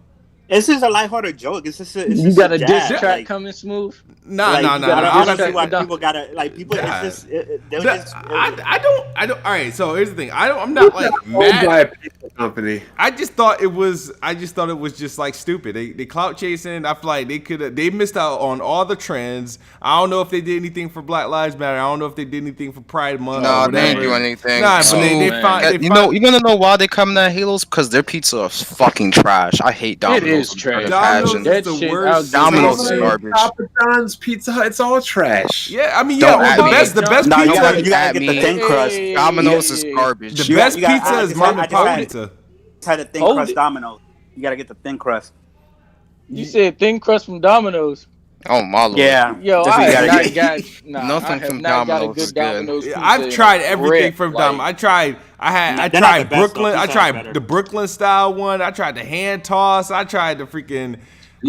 It's just a lighthearted joke. It's just You got a diss jab. track coming smooth? No. I don't see why people gotta people. Nah. It's just I don't. All right. So here's the thing. I'm not like mad. By a pizza company. I just thought it was just like stupid. They clout chasing. I feel like they missed out on all the trends. I don't know if they did anything for Black Lives Matter. I don't know if they did anything for Pride Month. No, they didn't do anything. Nah, but they you wanna know why they coming at Halos? Because their pizza is fucking trash. I hate Domino's. It is trash. Domino's is That the shit worst. Domino's is Domino's, garbage. Papa John's, Pizza Hut, it's all trash. Yeah, I mean, Don't yeah. at Well, me. the best No, pizza. you gotta get the thin crust. Domino's is garbage. The best You got- pizza I is just mom had- and pop I just pizza. had a thin Hold crust it. Domino. You gotta get the thin crust. You said thin crust from Domino's. Oh my lord. Yeah. Yo, That's what I you have gotta not get. got Nothing I have from not got a Domino's is good good. Domino's pizza. I've tried everything Rip, from like- Dom. I tried They're not the best, Brooklyn. though. I Pizza Hut's tried better. the Brooklyn style one. I tried the hand toss. I tried the freaking.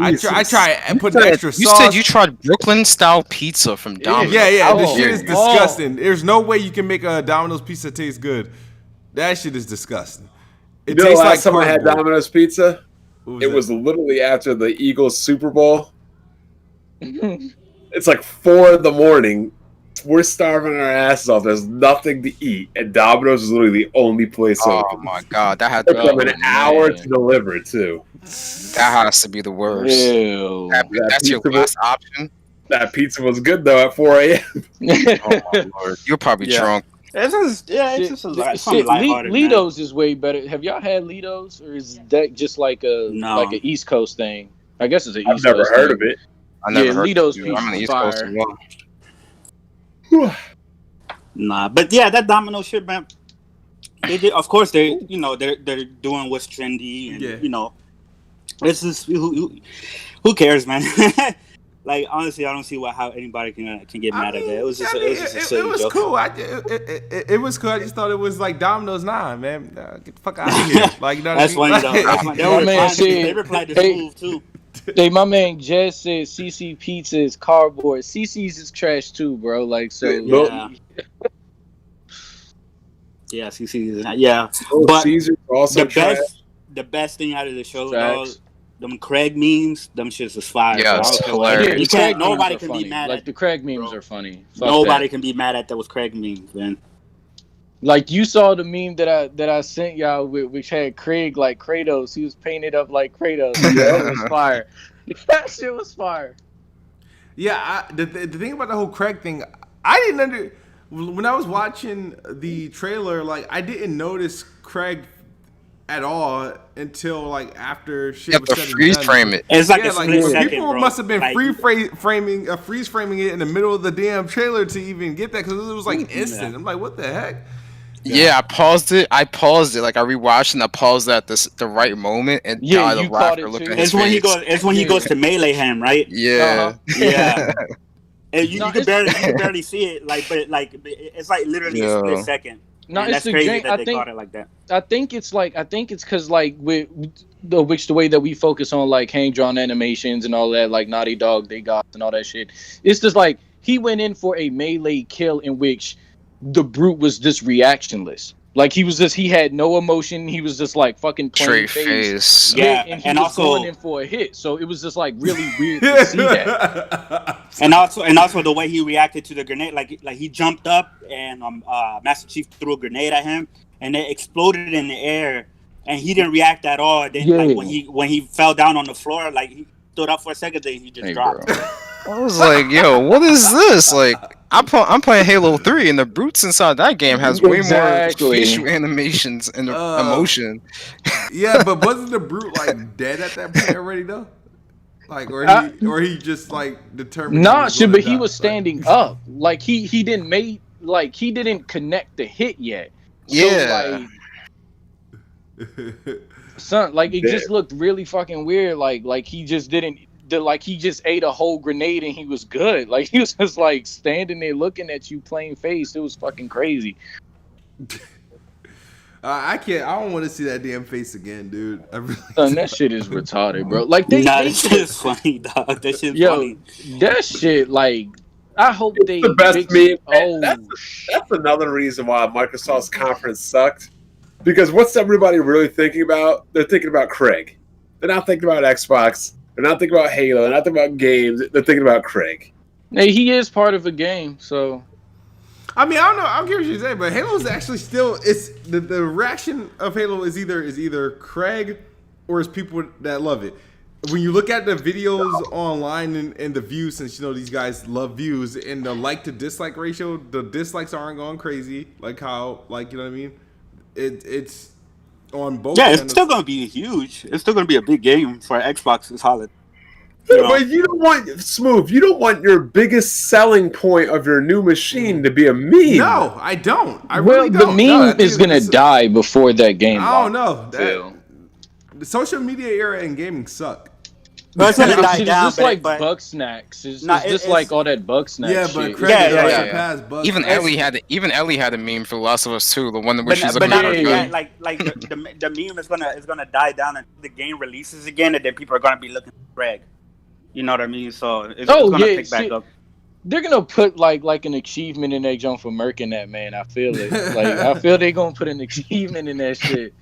I tried putting extra You sauce. said you tried Brooklyn style pizza from Domino's. Yeah. Oh, This shit is yeah. disgusting. There's no way you can make a Domino's pizza taste good. That shit is disgusting. It You know, tastes last like time I had cardboard. Domino's pizza, What it that? was literally after the Eagles Super Bowl. It's like 4 a.m. We're starving our asses off. There's nothing to eat, and Domino's is literally the only place Oh open. my god, that had It took them to an hour man. to deliver too. that has to be the worst. Ew. That's your pizza last option. That pizza was good though at 4 a.m. Oh my lord, you're probably Yeah. drunk. It's just something Shit, lighthearted. man. Lido's is way better. Have y'all had Lido's, or is that just like No. an East Coast thing? I guess it's an I've East never Coast heard thing. of it. I never heard Lido's of you. I'm pizza on the is East Coast fire. as well. Nah, but yeah, that Domino shit, man. They did, of course, they're doing what's trendy, and Yeah. it's just who cares, man. Like honestly, I don't see how anybody can get mad at that. It was just a silly it was joke. cool. It was cool. I just thought it was like Domino's 9, man. Get the fuck out of here. Like, you know what That's I mean? funny though. That's funny. My man said- They replied to Hey. Smooth too. Hey, my man Jess said CC Pizza is cardboard. CC's is trash too, bro. Like, so Yeah. Yeah, CC. Yeah, Oh, but Caesar's also the trash. best thing out of the show, Facts. dog, them Craig memes, them shits is fire. Yeah, bro. it's I don't care what- hilarious. Yeah, You the Craig can't. memes Nobody are can funny. be mad Like at. the Craig memes bro. are funny. Fuck Nobody that. can be mad at those Craig memes, man. Like, you saw the meme that I sent y'all, which had Craig like Kratos. He was painted up like Kratos. That was fire. That shit was fire. Yeah, the thing about the whole Craig thing, I didn't when I was watching the trailer, like I didn't notice Craig at all until like after shit You have was to said and freeze done. frame it. It's like Yeah, a like split second, people bro. must have been Like, freeze framing it in the middle of the damn trailer to even get that because it was like instant. Yeah. I'm like, what the heck? Yeah, I paused it. Like I rewatched and I paused it at the right moment and Yeah, died you of caught laughter it looking too. at his It's when he face. goes. It's when he goes to melee him, right? Yeah. Yeah. And you No, can it's- barely see it, but it's like literally a Yeah. split second. No, And it's that's the crazy jank. that they caught it like that. I think it's because like with the way that we focus on like hand drawn animations and all that, like Naughty Dog, they got and all that shit. It's just like he went in for a melee kill in which the brute was just reactionless. Like he had no emotion. He was just like fucking plain Straight face. face. Yeah, and he and was also going in for a hit. So it was just like really weird to see that. and also the way he reacted to the grenade, like he jumped up and Master Chief threw a grenade at him and it exploded in the air and he didn't react at all. Then like when he fell down on the floor, like he stood up for a second, then he just dropped. I was like, yo, what is this? Like, I'm playing Halo 3, and the brutes inside that game has way more facial animations and emotion. Yeah, but wasn't the brute like dead at that point already though? Like, or he just like determined. Nah, shit, but he was standing up. Like he didn't connect the hit yet. Yeah. So, like, son, like it just looked really fucking weird. Like he just didn't. Like he just ate a whole grenade and he was good. Like he was just like standing there looking at you plain face. It was fucking crazy. I don't want to see that damn face again, dude. I really Son, that shit is retarded, bro. Like that shit is funny, dog. That shit's funny. That shit, like, I hope it's they the best meme. Oh, that's another reason why Microsoft's conference sucked. Because what's everybody really thinking about? They're thinking about Craig. They're not thinking about Xbox. They're not thinking about Halo. They're not thinking about games. They're thinking about Craig. Hey, he is part of a game, so. I mean, I don't know. I don't care what you say, but Halo's actually still. It's the reaction of Halo is either Craig or it's people that love it. When you look at the videos online and the views, since you know these guys love views, and the like to dislike ratio, the dislikes aren't going crazy. Like how, like you know what I mean? It's on both. Yeah, it's still gonna be huge. It's still gonna be a big game for Xbox. It's solid. But you don't want Smooth. You don't want your biggest selling point of your new machine to be a meme. No, I don't. I really don't. The meme is gonna die before that game. I don't know. The social media era and gaming suck. But it's gonna die down. It's just like bug snacks. It's just like all that bug snacks. Yeah, shit. but Craig Even Ellie had a meme for The Last of Us 2, the one where she's but looking not at her only gun. that, like the meme is gonna die down until the game releases again, and then people are gonna be looking for Craig. You know what I mean? So it's gonna pick back up. They're gonna put like an achievement in that jump for murking that man. I feel it. Like I feel they're gonna put an achievement in that shit.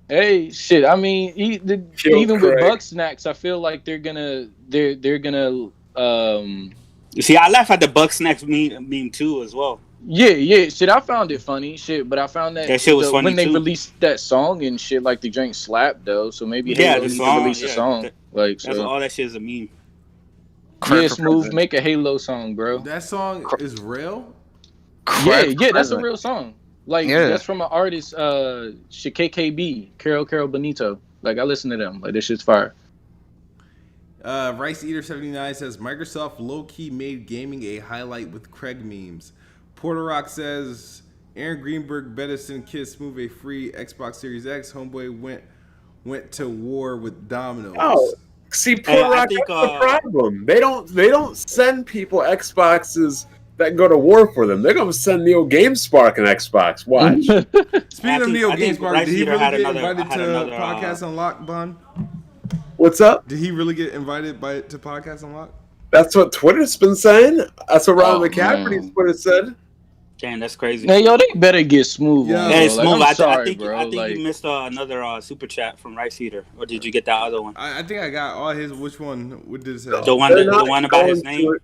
Hey, shit. I mean, even with bug snacks, I feel like they're gonna. You see, I laugh at the bug snacks meme too as well. Yeah. Shit, I found it funny, shit. But I found that shit was funny when they too. released that song and shit. Like the drink slapped though, so maybe Halo needs to release a song. That's all that shit is a meme. Yeah, Smooth, make a Halo song, bro. That song is real. Yeah, that's a real song. Like that's from an artist, KKB, Carol Benito. Like I listen to them. Like this shit's fire. Rice Eater 79 says Microsoft low key made gaming a highlight with Craig memes. Porter Rock says Aaron Greenberg better send Kid Smooth a free Xbox Series X. Homeboy went to war with Domino. Oh, see, Porter Rock, that's the problem. They don't send people Xboxes that go to war for them. They're gonna send Neo GameSpark an Xbox. Watch. Speaking of Neo GameSpark, did he really get invited to Podcast Unlocked, Bun? What's up? Did he really get invited to Podcast Unlocked? That's what Twitter's been saying. That's what Ron McCaffrey's Twitter said. Damn, that's crazy. Hey, yo, they better get Smooth. Yeah, on, Smooth. Like, I think you missed another super chat from Rice Eater, or did you get that other one? I think I got all his. Which one? What did it say? The one about his name.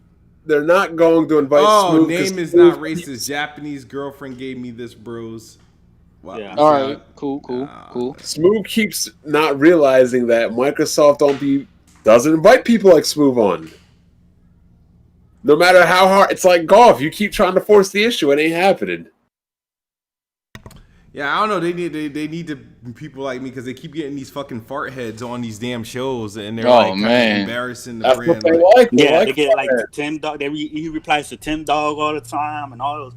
They're not going to invite Smooth. Name is not racist. Japanese girlfriend gave me this, bros. Wow. Yeah. All right. Cool. Smooth keeps not realizing that Microsoft doesn't invite people like Smooth on. No matter how hard, it's like golf. You keep trying to force the issue, it ain't happening. Yeah, I don't know. They need to people like me because they keep getting these fucking fart heads on these damn shows, and they're kind of embarrassing the brand. What they like. They get like Tim Dog. He replies to Tim Dog all the time, and all those.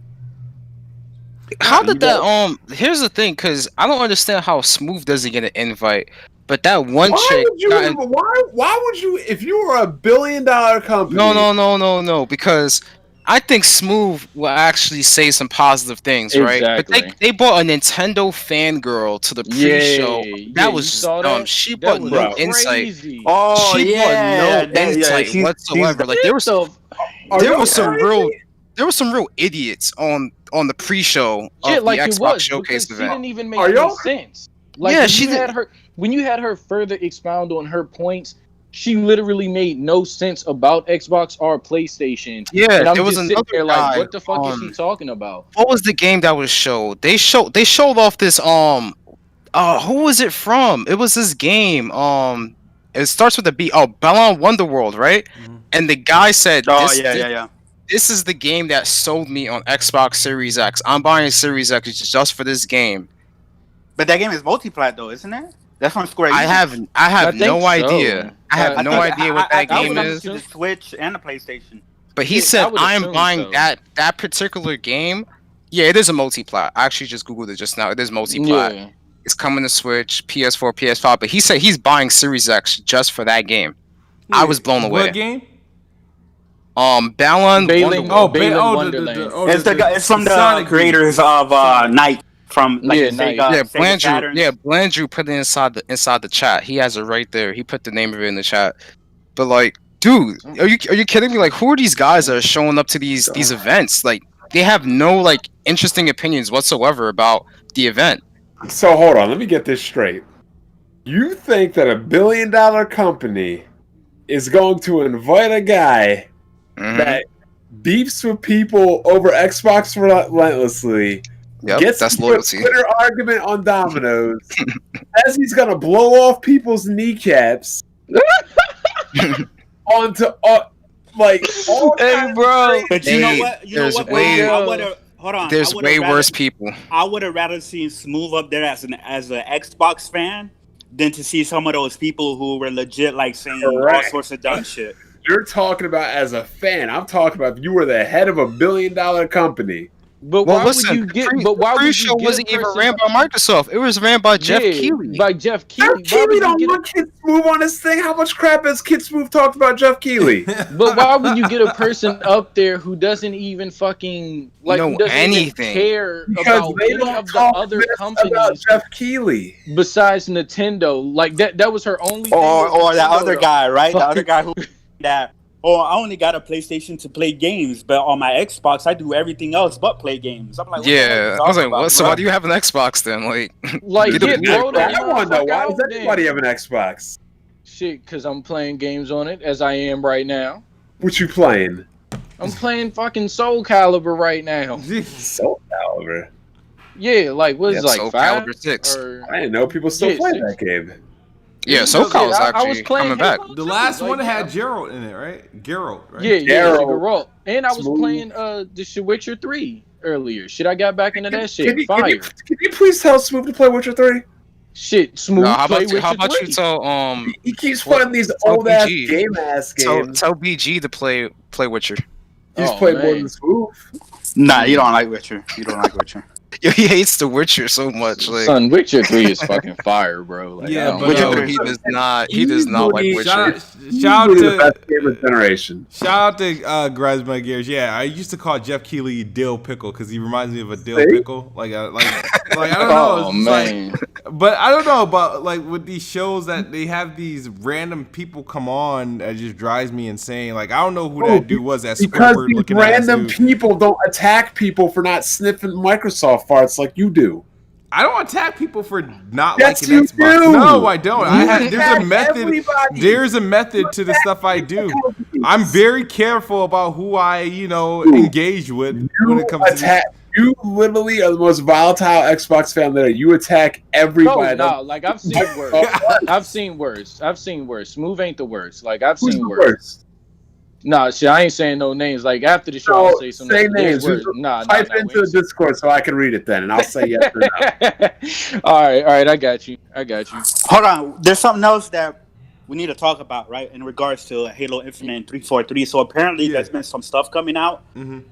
How did that? Here's the thing, because I don't understand how Smooth doesn't get an invite. But that one chick. Why would you? If you were $1 billion company. No. Because I think Smooth will actually say some positive things, right? Exactly. But they brought a Nintendo fangirl to the pre-show. That was dumb. She brought no insight. Oh, she brought no insight whatsoever. Like there was some some real idiots on the pre-show Yeah, of the like it Xbox was Showcase because she event. didn't even make Are any y'all- sense. Like Yeah, when she you had did. her when you had her further expound on her points, she literally made no sense about Xbox or PlayStation. Yeah, And I'm there was just sitting another there like, guy. what the fuck is she talking about? What was the game that was showed? They showed off this who was it from? It was this game. It starts with a B. Oh, Balan Wonderworld, right? Mhm. And the guy said, Oh yeah. This is the game that sold me on Xbox Series X. I'm buying Series X just for this game. But that game is multiplat though, isn't it? That's from Square Enix. I have think no so. idea. I have I no think- idea what that I game would is. to the Switch and the PlayStation. But he Yeah, I said would I'm assume buying so. that particular game. Yeah, it is a multiplat. I actually just googled it just now. It is multiplat. Yeah. It's coming to Switch, PS4, PS5. But he said he's buying Series X just for that game. I was blown away. What game? Balan Bailing- Wonderworld. Oh, Balin Wonderland. Wonderland. It's from the Sonic creators game. of Night from like Yeah, the Night. Sega. Yeah, Sega Blandrew. Saturn. Yeah, Blandrew put it inside the chat. He has it right there. He put the name of it in the chat. But like, dude, are you kidding me? Like, who are these guys that are showing up to these events? Like, they have no like interesting opinions whatsoever about the event. So hold on, let me get this straight. You think that $1 billion company is going to invite a guy Mhm. that beefs with people over Xbox relentlessly, Yep, gets that's into a loyalty. Twitter argument on Domino's, says he's gonna blow off people's kneecaps onto like all Hey, kinds of bro. crazy- But you know Hey, what? You know there's what? bro? way- I would have. Hold on. There's I would've way rather- worse people. I would have rather seen Smooth up there as an Xbox fan than to see some of those people who were legit like saying all Correct. sorts of dumb shit. You're talking about as a fan. I'm talking about if you were the head of $1 billion company. But Well, why listen, would you get? the But why would you pre-show get wasn't a even person- ran by Microsoft. It was ran by Jeff Yeah, Keighley. by Jeff Jeff Keighley. Why Keighley would you don't get want Kid Smooth on this thing. How much crap has Kid Smooth talked about Jeff Keighley? But why would you get a person up there who doesn't even fucking like Know who doesn't anything? even care Because about they any don't of the talk other mess about companies Jeff Keighley. besides Nintendo? Like that was her only. Or thing with that Nintendo, other though. guy, right? The Fuck. other guy who that. Oh, I only got a PlayStation to play games, but on my Xbox, I do everything else but play games. I'm like, what the heck Yeah, you I was like, talking about, what? So bro? why do you have an Xbox then? Like, Like, Get the- yeah, get throw the- that I want to know motherfucker why out does everybody there. have an Xbox? Shit, because I'm playing games on it as I am right now. What you playing? I'm playing fucking Soul Calibur right now. Soul Calibur. Yeah, like what is Yeah, it, Soul like 5? Calibur 6. Or I didn't know people still Yeah, play 6. that game. Yeah, SoCal is I was actually playing coming back. Halo The too, last like, one had yeah. Geralt in it, right? Geralt, right? Yeah, Geralt. Geralt. And I was Smooth. playing The Witcher 3 earlier. Shit, I got back into that shit. Can Fire. you please tell Smooth to play Witcher 3? Shit, Smooth No, how play about you, Witcher how about 3. you tell He keeps Well, playing these tell old ass BG. game ass games. tell BG to play Witcher. He's Oh, played more man. than Smooth. Nah, you don't like Witcher. You don't like Witcher. Yo, he hates The Witcher so much. Like, Son, Witcher 3 is fucking fire, bro. Like, Yeah, I don't but, know. no, he does not. He does not like Easily- Witcher. Shout out Easily the to best game of generation. shout out to Grazma Gears. Yeah, I used to call Jeff Keighley dill pickle because he reminds me of a dill See? pickle. Like I don't know. Oh It's like- man, but I don't know about like with these shows that they have these random people come on that just drives me insane. Like I don't know who that dude was. That Because Squidward these looking random ass dude. people don't attack people for not sniffing Microsoft farts like you do. I don't attack people for not Yes, liking you Xbox. do. No, I don't. There's attack a method. everybody. There's a method to the stuff I do. I'm very careful about who I, engage with when You it comes to attack. You literally are the most volatile Xbox fan there. You attack no, everybody. no. Like I've seen worse. I've seen worse. I've seen worse. Smooth ain't the worst. Like I've Who's seen the worse. worst? Nah, shit. I ain't saying no names. Like after the show, No, I'll say some say names. names. Nah, Type into the Discord so I can read it then, and I'll say yes or no. all right. I got you. Hold on. There's something else that we need to talk about, right? In regards to Halo Infinite and 343. So apparently there's been some stuff coming out. Mhm.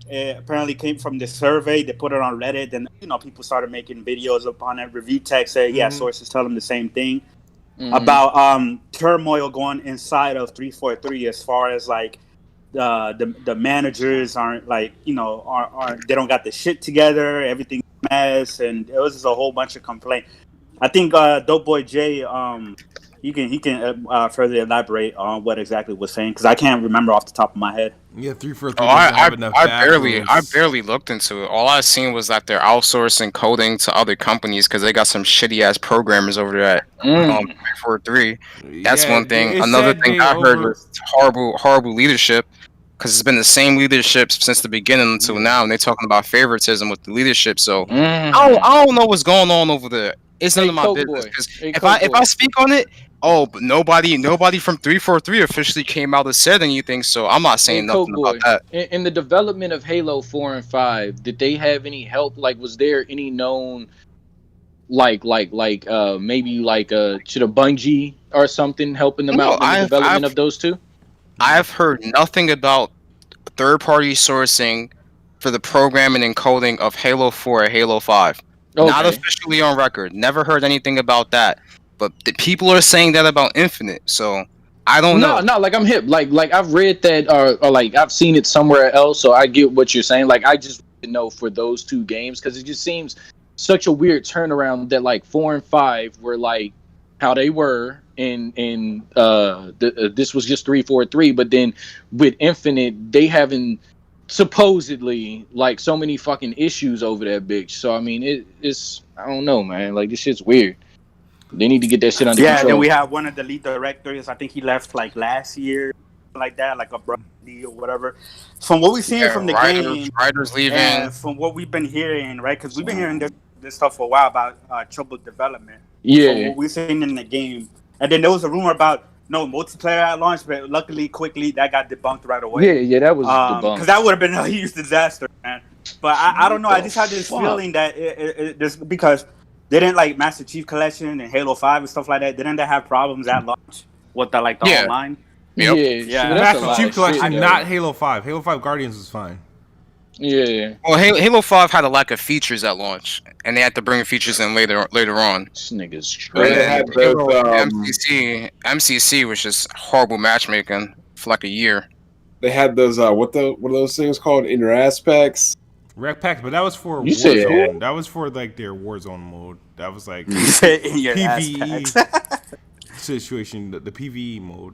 It apparently came from the survey. They put it on Reddit, and people started making videos upon it. Review text said, yeah, sources tell them the same thing about turmoil going inside of 343 as far as like the managers aren't like aren't they don't got the shit together, everything's a mess, and it was just a whole bunch of complaint. I think Dope Boy J He can further elaborate on what exactly was saying because I can't remember off the top of my head. Yeah, 343 Oh, doesn't have enough I barely looked into it. All I seen was that they're outsourcing coding to other companies because they got some shitty ass programmers over there at 343. That's one thing. Another thing I heard was horrible leadership because it's been the same leadership since the beginning until now, and they're talking about favoritism with the leadership. So I don't know what's going on over there. It's none of my business. Because if I speak on it, but nobody from 343 officially came out and said anything, so I'm not saying nothing about that. In the development of Halo 4 and 5, did they have any help? Like, was there any known, maybe should a Bungie or something helping them out in the development of those two? I've heard nothing about third-party sourcing for the programming and coding of Halo 4 or Halo 5. Okay. Not officially on record. Never heard anything about that. But the people are saying that about Infinite, so I don't know. No, like I'm hip. Like I've read that or like I've seen it somewhere else, so I get what you're saying. Like I just know for those two games because it just seems such a weird turnaround that like 4 and 5 were like how they were in this was just 343, but then with Infinite they having supposedly like so many fucking issues over that bitch. So I mean it's I don't know, man. Like this shit's weird. They need to get that shit under control. Yeah, then we have one of the lead directors. I think he left like last year, like that, like a brother or whatever. From what we've seen from the game, writers leaving. And from what we've been hearing, right? Because we've been hearing this stuff for a while about trouble development. Yeah. From what we've seen in the game, and then there was a rumor about no multiplayer at launch, but luckily, quickly that got debunked right away. Yeah, that was debunked. Because that would have been a huge disaster, man. But I don't know. I just had this feeling that this because. Didn't like Master Chief Collection and Halo 5 and stuff like that? Didn't they have problems at launch with the online? Yep. Yeah. Master Chief Collection, not Halo 5. Halo 5 Guardians was fine. Yeah. Well, Halo 5 had a lack of features at launch, and they had to bring features in later on. This nigga's MCC was just horrible matchmaking for like a year. They had those what are those things called? Inner aspects. Rec packs, but that was for Warzone. That was for like their Warzone mode. That was like PvE situation, the PvE mode,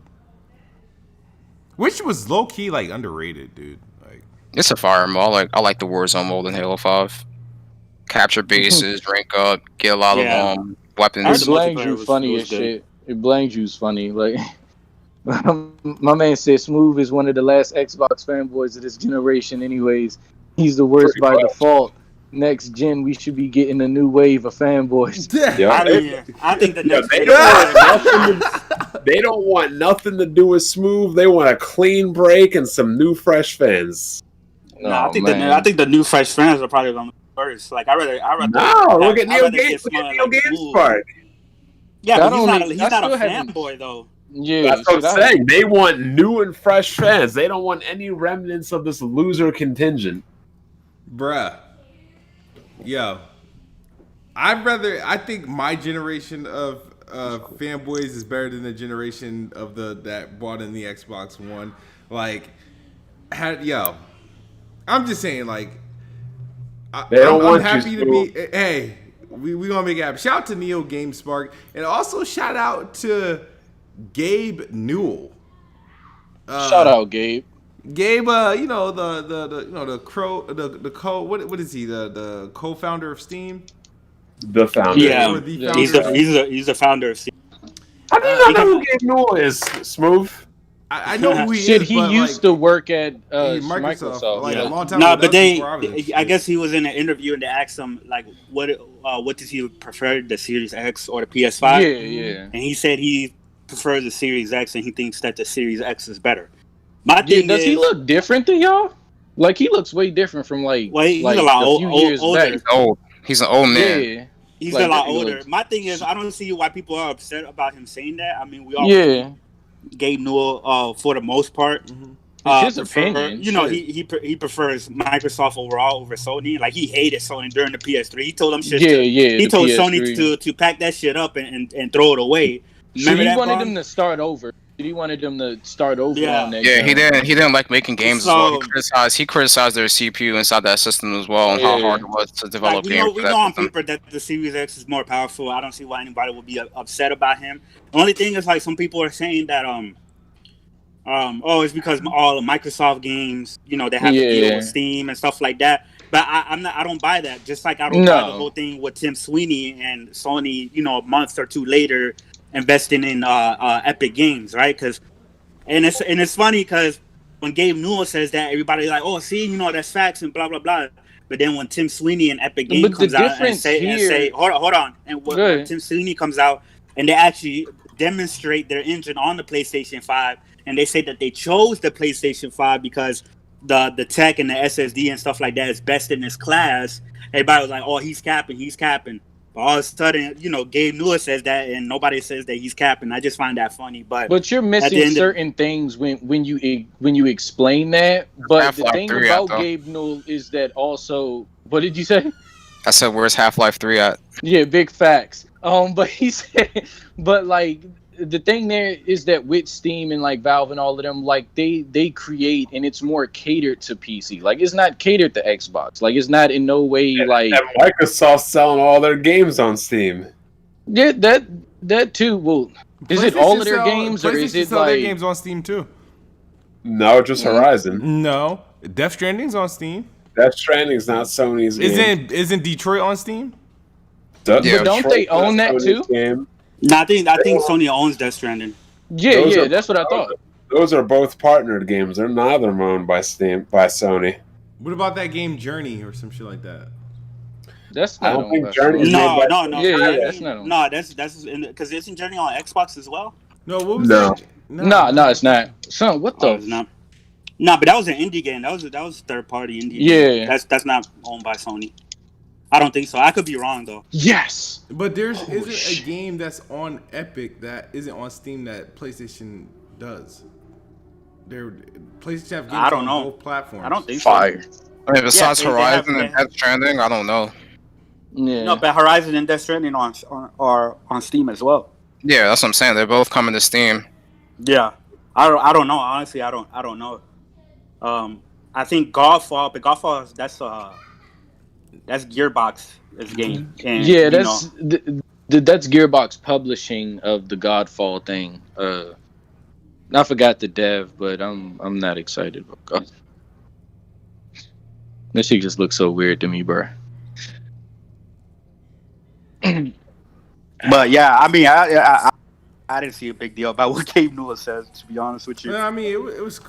which was low key like underrated, dude. Like it's a fire mode. I like the Warzone mode in Halo 5. Capture bases, rank up, get a lot of weapons. It blames you funny as shit. It blames you's funny. Like my man said, Smooth is one of the last Xbox fanboys of this generation. Anyways. He's the worst by default. Next gen, we should be getting a new wave of fanboys. I think the next they don't want nothing to do with Smooth. They want a clean break and some new fresh fans. I think the new fresh fans are probably going to be first. Like I rather. Look at Neil Gates' part. Yeah, but he's not a fanboy though. Yeah, that's what I'm saying. They want new and fresh fans. They don't want any remnants of this loser contingent. Bruh. Yo. I think my generation of fanboys is better than the generation of that bought in the Xbox One. Like, I'm just saying, like, I'm happy to be. Hey, we gonna make it happen. Shout out to Neo GameSpark, and also shout out to Gabe Newell. Shout out, Gabe. Gabe, what is he? The co-founder of Steam. The founder. Yeah, he's the founder of Steam. How do you not know who Gabe Newell is? Smooth. I know who he is. He used to work at Microsoft like a long time ago. No, but I guess he was in an interview and they asked him like, what does he prefer, the Series X or the PS5? Yeah. And he said he prefers the Series X and he thinks that the Series X is better. My thing does he look different than y'all? Like he looks way different from he's a lot older. He's old. He's an old man. Yeah. He's a lot older. My thing is, I don't see why people are upset about him saying that. I mean, we all Gabe Newell for the most part. His opinion. He prefers Microsoft overall over Sony. Like he hated Sony during the PS3. He told them shit. He told PS3. Sony to pack that shit up and throw it away. He wanted them to start over. He wanted them to start over Yeah. on that. Yeah, jump. he didn't like making games as well. So- He criticized their CPU inside that system as well, and how hard it was to develop Like, games we for know that on system. paper that the Series X is more powerful. I don't see why anybody would be upset about him. The only thing is, like, some people are saying that it's because all the Microsoft games, they have to deal with Steam and stuff like that. But I don't buy that. Just like I don't buy the whole thing with Tim Sweeney and Sony, a month or two later investing in Epic Games, right? And it's funny because when Gabe Newell says that, everybody's like, "Oh, see, that's facts and blah blah blah." But then when Tim Sweeney and Epic Games comes out and say, hold on, and when Tim Sweeney comes out and they actually demonstrate their engine on the PlayStation 5, and they say that they chose the PlayStation 5 because the tech and the SSD and stuff like that is best in its class. Everybody was like, "Oh, he's capping." But all of a sudden, Gabe Newell says that, and nobody says that he's capping. I just find that funny. But you're missing certain things when you explain that. But Half-Life the thing 3 about Gabe Newell is that also. What did you say? I said, "Where's Half-Life 3 at?" Yeah, big facts. But he said, but like the thing there is that with Steam and like Valve and all of them, like they create, and it's more catered to PC. Like it's not catered to Xbox. Like it's not in no way like. And Microsoft's selling all their games on Steam. Yeah, that too. Well, is it all of their games, or is it sell like their games on Steam too? No, just Horizon. No, Death Stranding's on Steam. Death Stranding's not Sony's game. Isn't Detroit on Steam? But don't they own that too? Game. No, I think Sony owns Death Stranding. Yeah, that's what I thought. Those are both partnered games. They're neither owned by Sony. What about that game Journey or some shit like that? That's not. I don't think Journey. No. Yeah, that's not. No, that's because isn't Journey on Xbox as well? No, what was No. that? No, it's not. Son, what the? It's not. No, but that was an indie game. That was third party indie. Yeah, game. That's not owned by Sony. I don't think so. I could be wrong though. Yes, but there isn't a game that's on Epic that isn't on Steam that PlayStation does. PlayStation have games on both platforms. I don't think Fire. so. I mean, besides Horizon and Death Stranding, I don't know. Yeah. No, but Horizon and Death Stranding are on Steam as well. Yeah, that's what I'm saying. They're both coming to Steam. Yeah, I don't know. Honestly, I don't know. I think Godfall, but Godfall that's Gearbox's game. And, yeah, that's Gearbox Publishing of the Godfall thing. I forgot the dev, but I'm not excited about God. This shit just looks so weird to me, bro. But yeah, I mean, I didn't see a big deal about what Gabe Newell says. To be honest with you, I mean, it was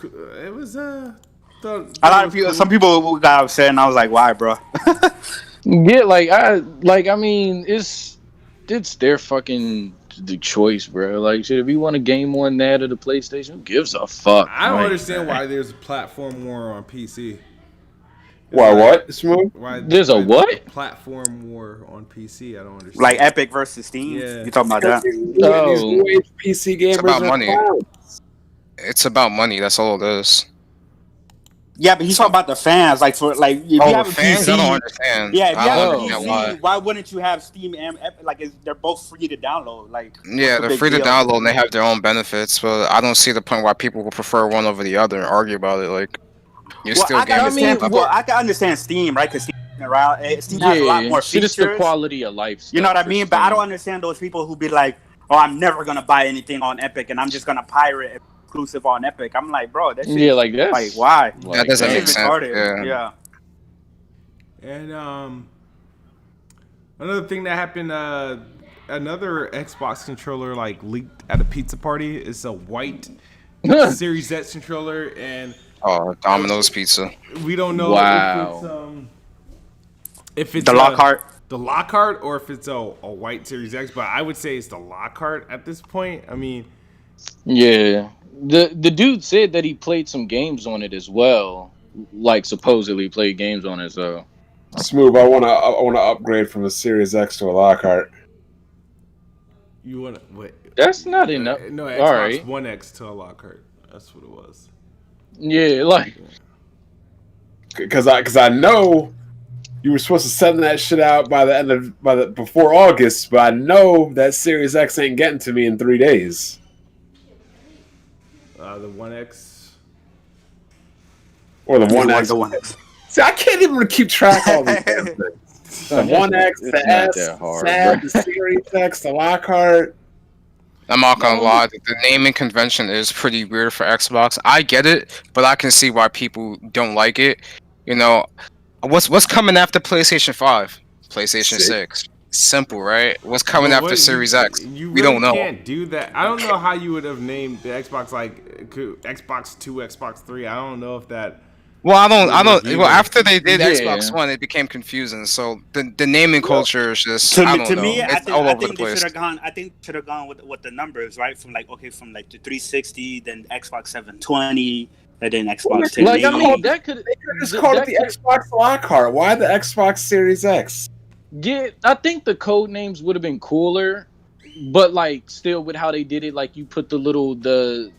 a lot of people. Some people got upset, and I was like, "Why, bro?" Yeah, I mean, it's their fucking the choice, bro. Like, shit, if you want a game on that or the PlayStation, who gives a fuck? I don't understand why there's a platform war on PC. Why what? Smooth? There's a what? Platform war on PC. I don't understand. Like Epic versus Steam. Yeah. You talking about that? These new age PC gamers It's about are money. clowns. It's about money. That's all it is. Yeah, but he's talking about the fans. Like for like, if you have a fans, PC, I don't understand. yeah, if you I have a don't understand PC, why wouldn't you have Steam and Epic? Like, they're both free to download. Like, Yeah, they're free to download and they have their own benefits, but I don't see the point why people will prefer one over the other and argue about it. Like, you're still getting I can understand Steam, right? Because Steam has a lot more features. It's the quality of life stuff. You know what I mean? But I don't understand those people who be like, "Oh, I'm never gonna buy anything on Epic, and I'm just gonna pirate it exclusive on Epic." I'm like, bro, that shit. Yeah, like that. Like, why? That doesn't make sense. Yeah. And another thing that happened, another Xbox controller like leaked at a pizza party. It's a white Series X controller, and Domino's pizza. we don't know if it's the Lockhart, or if it's a white Series X. But I would say it's the Lockhart at this point. I mean, yeah, the dude said that he played some games on it as well. Like supposedly played games on it. So Smooth. I wanna upgrade from a Series X to a Lockhart. you want to wait? that's not enough. No, Xbox All right. One X to a Lockhart. That's what it was. Yeah, like Because I know you were supposed to send that shit out before August, but I know that Series X ain't getting to me in 3 days. The One X. Or the One X. The One X. See, I can't even keep track of all these damn things. The One X, the not S, that hard, SAD, bro. the Series X, the Lockhart. I'm not gonna lie, the naming convention is pretty weird for Xbox. I get it, but I can see why people don't like it. You know, what's coming after PlayStation 5? PlayStation 6. Simple, right? What's coming after Series X? You We really don't know. can't do that. I don't know how you would have named the Xbox like Xbox 2, Xbox 3. I don't know if that. Well, I don't. Either. Well, after they did Yeah. Xbox One, it became confusing. So the naming culture is just To I me, don't to know. me, It's I all over think the they place. should have gone. I think should have gone with the numbers, right? From like the 360, then Xbox 720, and then Xbox 1080. Like, I mean, that could They could just call it the Xbox Lockhart. Why the Xbox Series X? Yeah, I think the code names would have been cooler, but like still with how they did it, like you put the little the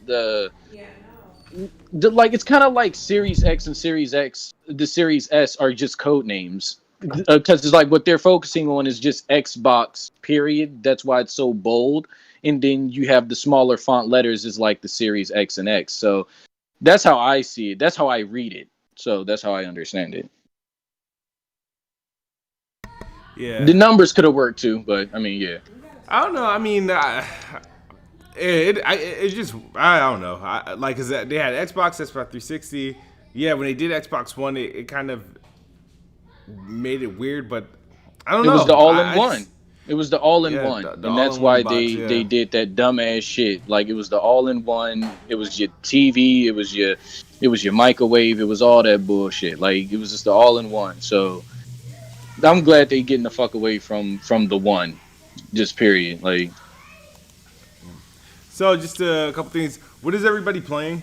like it's kind of like Series X and Series X. The Series S are just code names because it's like what they're focusing on is just Xbox. Period. That's why it's so bold. And then you have the smaller font letters is like the Series X and X. So that's how I see it. That's how I read it. So that's how I understand it. Yeah. The numbers could have worked too, but I mean, yeah. I don't know. I mean, it just I don't know. Like, cause they had Xbox 360. Yeah, when they did Xbox One, it kind of made it weird, but I don't know. It was the all-in-one. It was the all-in-one, the and that's all-in-one why box, they did that dumbass shit. Like it was the all-in-one. It was your TV. It was your microwave. It was all that bullshit. Like it was just the all-in-one. So I'm glad they getting the fuck away from the one. Just period. Like. So just a couple things. What is everybody playing?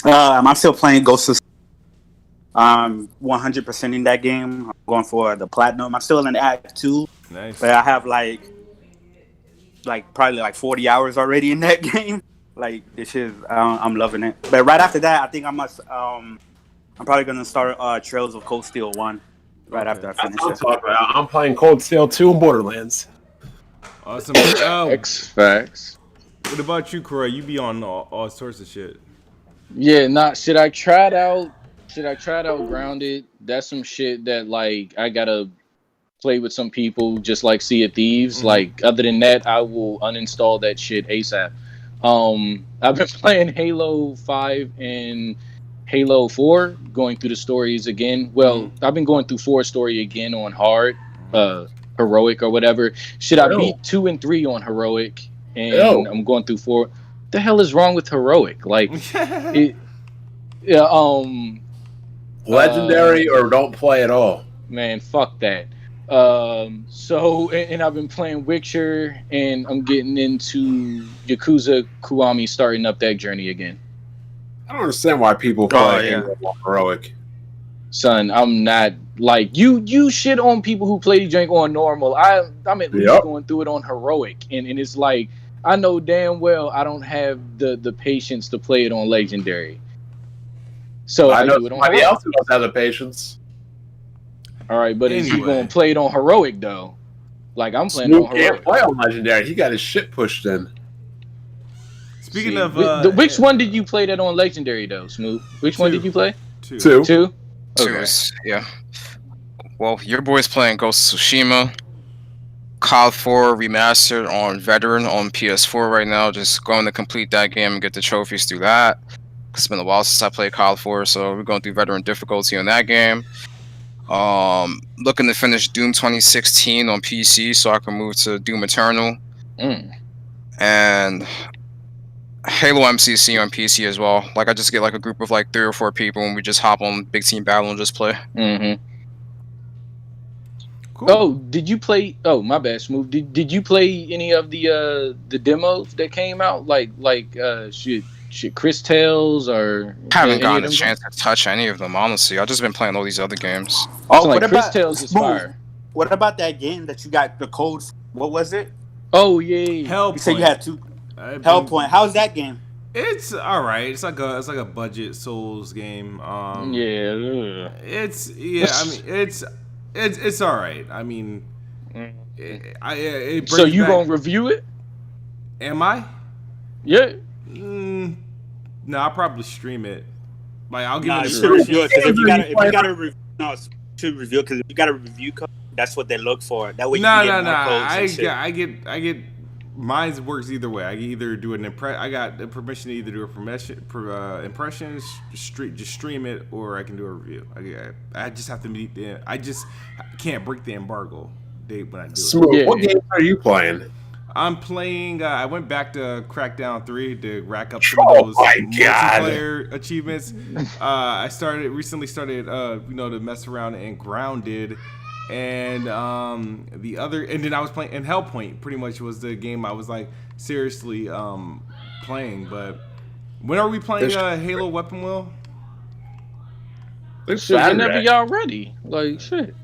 I'm still playing Ghost of. I'm 100% in that game. I'm going for the platinum. I'm still in Act 2. Nice. But I have like probably like 40 hours already in that game. Like this is, I'm loving it. But right after that, I think I must. I'm probably gonna start Trails of Cold Steel 1 right after I finish it. I'm playing Cold Steel 2 and Borderlands. Awesome. Oh, X facts. what about you, Corey? You be on all sorts of shit. Yeah, should I try it out? Should I try it out Grounded? That's some shit that like I gotta play with some people, just like Sea of Thieves. Mm-hmm. Like other than that, I will uninstall that shit ASAP. I've been playing Halo 5 and Halo 4, going through the stories again. Well, I've been going through 4 story again on hard, heroic or whatever. Should I beat 2 and 3 on heroic? And I'm going through 4. What the hell is wrong with heroic? Like Legendary or don't play at all. Man, fuck that. So I've been playing Witcher, and I'm getting into Yakuza Kiwami, starting up that journey again. I don't understand why people play heroic. Son, I'm not like you shit on people who play Jank on normal. I'm at least going through it on heroic, and it's like I know damn well I don't have the patience to play it on legendary. So I do it on somebody else who doesn't have the patience. All right, but is he going to play it on heroic though? Like I'm playing Snoop on heroic. can't play on legendary. He got his shit pushed in. Speaking of, which one did you play that on legendary though, Smooth? Which one did you play? Two. Okay. Yeah. Well, your boy's playing Ghost of Tsushima. COD 4 remastered on Veteran on PS4 right now. Just going to complete that game and get the trophies through that. It's been a while since I played COD 4, so we're going through Veteran difficulty on that game. Looking to finish Doom 2016 on PC so I can move to Doom Eternal. And Halo MCC on PC as well. Like I just get like a group of like 3 or 4 people and we just hop on Big Team Battle and just play. Cool. Oh, did you play? Oh, my bad, Smooth. Did you play any of the demos that came out? Like shit, Chris Tales or? Haven't gotten a chance to touch any of them, honestly. I've just been playing all these other games. Oh, so like what Chris about Tales is fire. What about that game that you got the code? What was it? Oh yeah. Hellpoint. You said you had 2. Hellpoint. How's that game? It's all right. It's like a budget Souls game. I mean, it's all right. I mean, so you back... gonna review it? Am I? Yeah. No, I'll probably stream it. Like I'll give Nah, it you a should review it because if you Gabe, got a review, no, you should review because if you got a review code, that's what they look for. That way you No. can get more codes and shit. I get. Mine works either way. I can either do an I got the permission to either do a impressions, just stream it, or I can do a review. I just have to meet the. I just can't break the embargo date when I do it. Smooth. Yeah. What games are you playing? I'm playing. I went back to Crackdown 3 to rack up some Oh of those my God. multiplayer achievements. I recently started, to mess around and Grounded, and the other, and then I was playing, and Hellpoint pretty much was the game I was like seriously playing. But when are we playing Halo Weapon Wheel? It's Shit, whenever Saturday. y'all ready. Like, shit.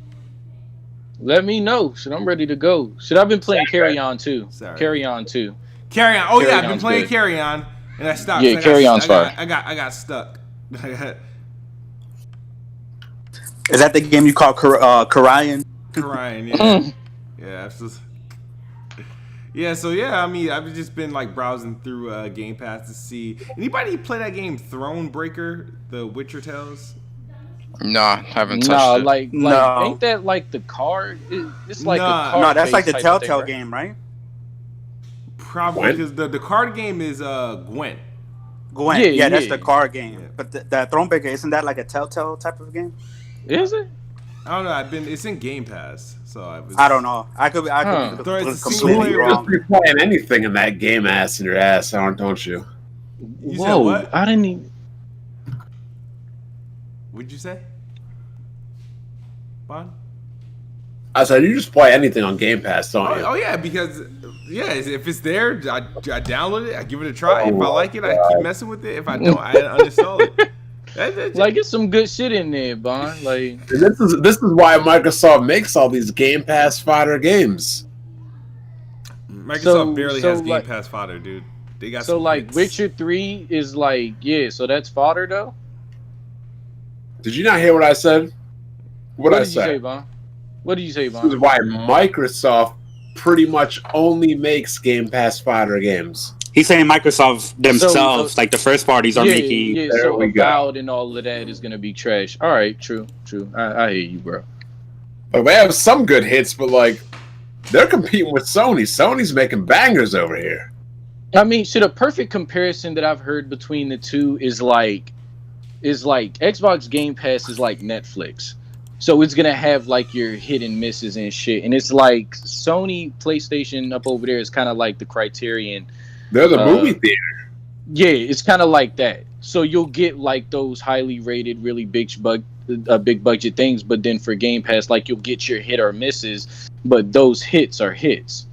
Let me know. Shit, I'm ready to go. Shit, I've been playing Carry On too. Sorry. Carry On too. Carry On. Oh yeah, I've been Carry-On's playing good. Carry On, and I stopped. Yeah, Carry On's fire. I got stuck. Is that the game you call Karayan? Crying, yeah. Yeah, so I mean, I've just been like browsing through Game Pass to see. Anybody play that game Thronebreaker, the Witcher Tales? Nah, haven't touched it. Like, No. ain't that like the card? It's like No. a card. No, that's like the type of thing, Telltale right? game, right? Probably Gwent? because the card game is Gwent. Gwent. Yeah, that's yeah. the card game. Yeah. But the Thronebreaker, isn't that like a Telltale type of game? Is it? I don't know. It's in Game Pass, so I don't know. I could Huh. be Though it's a completely single You wrong. just be playing anything in that game ass in your ass, don't you? You said Whoa! what? I didn't even. What'd you say? Bon? I said you just play anything on Game Pass, don't you? Oh yeah, because if it's there, I download it, I give it a try. If I like it, I keep messing with it. If I don't, I uninstall it. Like, it's some good shit in there, Bon. Like, And this is why Microsoft makes all these Game Pass fodder games. Microsoft barely has Game like, Pass fodder, dude. They got so some like hits. Witcher 3 is like, yeah. So that's fodder though. Did you not hear what I said? What I did you say, said? Bon? What did you say, This is Bon? why Microsoft pretty much only makes Game Pass fodder games. He's saying Microsoft themselves, So- like the first parties, are making. Yeah, There so we go. Avowed and all of that is gonna be trash. All right, true. I hear you, bro. Like, they have some good hits, but like they're competing with Sony. Sony's making bangers over here. I mean, shit, a perfect comparison that I've heard between the two is like Xbox Game Pass is like Netflix. So it's gonna have like your hit and misses and shit. And it's like Sony PlayStation up over there is kind of like the Criterion. They're the movie theater. Yeah, it's kind of like that. So you'll get like those highly rated, really big budget things, but then for Game Pass, like you'll get your hit or misses, but those hits are hits.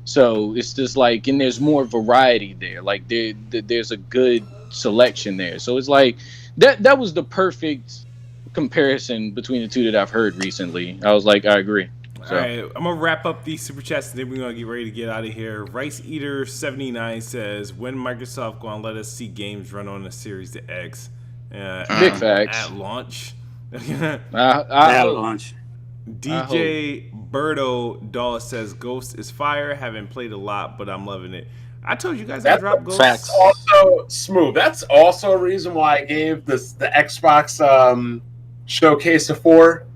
So it's just like, and there's more variety there. Like there's a good selection there. So it's like that was the perfect comparison between the two that I've heard recently. I was like, I agree. So. All right, I'm gonna wrap up these super chats and then we're gonna get ready to get out of here. Rice Eater 79 says, "When Microsoft gonna let us see games run on the Series X?" Big facts. At launch. At launch. DJ Birdo Doll says, "Ghost is fire. Haven't played a lot, but I'm loving it." I told you guys I dropped Ghost. Facts. Also, Smooth. That's also a reason why I gave the Xbox showcase a 4.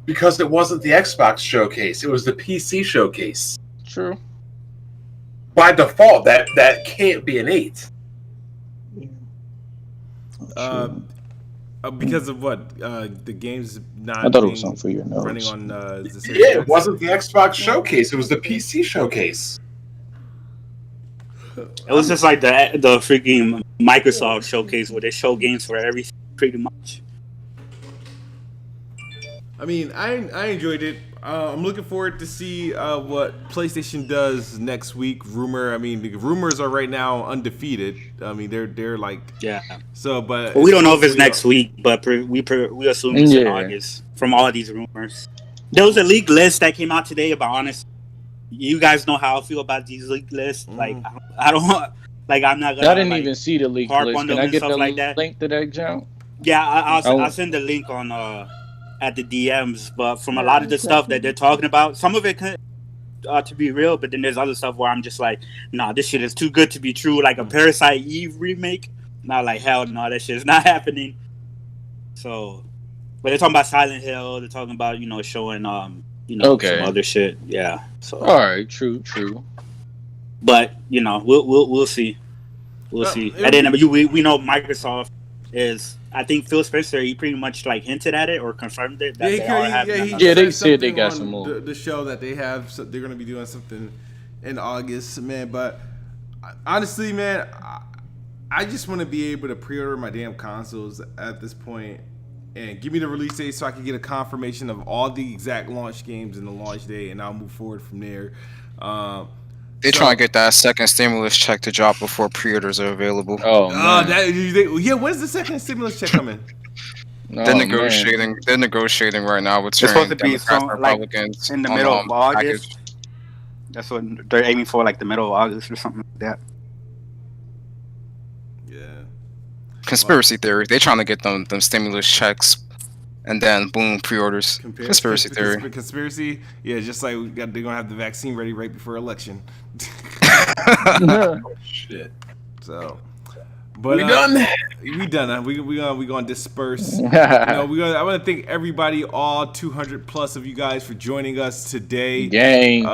Because it wasn't the Xbox showcase, it was the PC showcase. True. By default, that can't be an 8. Because of what? The game's not. I thought it was something for your running notes. on the Series Yeah, X. it wasn't the Xbox showcase, it was the PC showcase. It was just like the freaking Microsoft showcase where they show games for everything, pretty much. I mean, I enjoyed it. I'm looking forward to see what PlayStation does next week. The rumors are right now undefeated. I mean, they're like, Yeah. so, but Well, we don't know if it's next week, but we assume it's in Yeah. August from all of these rumors. There was a leaked list that came out today about honest. You guys know how I feel about these leaked lists. Like I don't want. Like I'm not gonna. I didn't like, even see the leak harp list. on Can them I and get the stuff like that. link to that jump? Yeah, I'll send the link on at the DMs. But from a lot of the stuff that they're talking about, some of it to be real, but then there's other stuff where I'm just like, nah, this shit is too good to be true. Like a Parasite Eve remake, not like hell no, that shit is not happening. So, but they're talking about Silent Hill. They're talking about showing some other shit. Yeah. So. All right. True. But we'll see. We'll see. And then we know Microsoft is. I think Phil Spencer, he pretty much like hinted at it or confirmed it. That they said they got some more. The show that they have, so they're going to be doing something in August, man. But honestly, man, I just want to be able to pre-order my damn consoles at this point and give me the release date so I can get a confirmation of all the exact launch games and the launch date, and I'll move forward from there. They're trying to get that second stimulus check to drop before pre-orders are available. Oh, man. When's the second stimulus check coming? They're negotiating. Man. They're negotiating right now with certain Democrats and Republicans in the middle of August. That's what they're aiming for, like the middle of August or something like that. Yeah. Conspiracy theory. They're trying to get them stimulus checks. And then boom, pre-orders. Conspiracy theory. Conspiracy, yeah, just like they're gonna have the vaccine ready right before election. Shit. So, but we done. We done. We gonna disperse. I want to thank everybody, all 200 plus of you guys, for joining us today. Gang.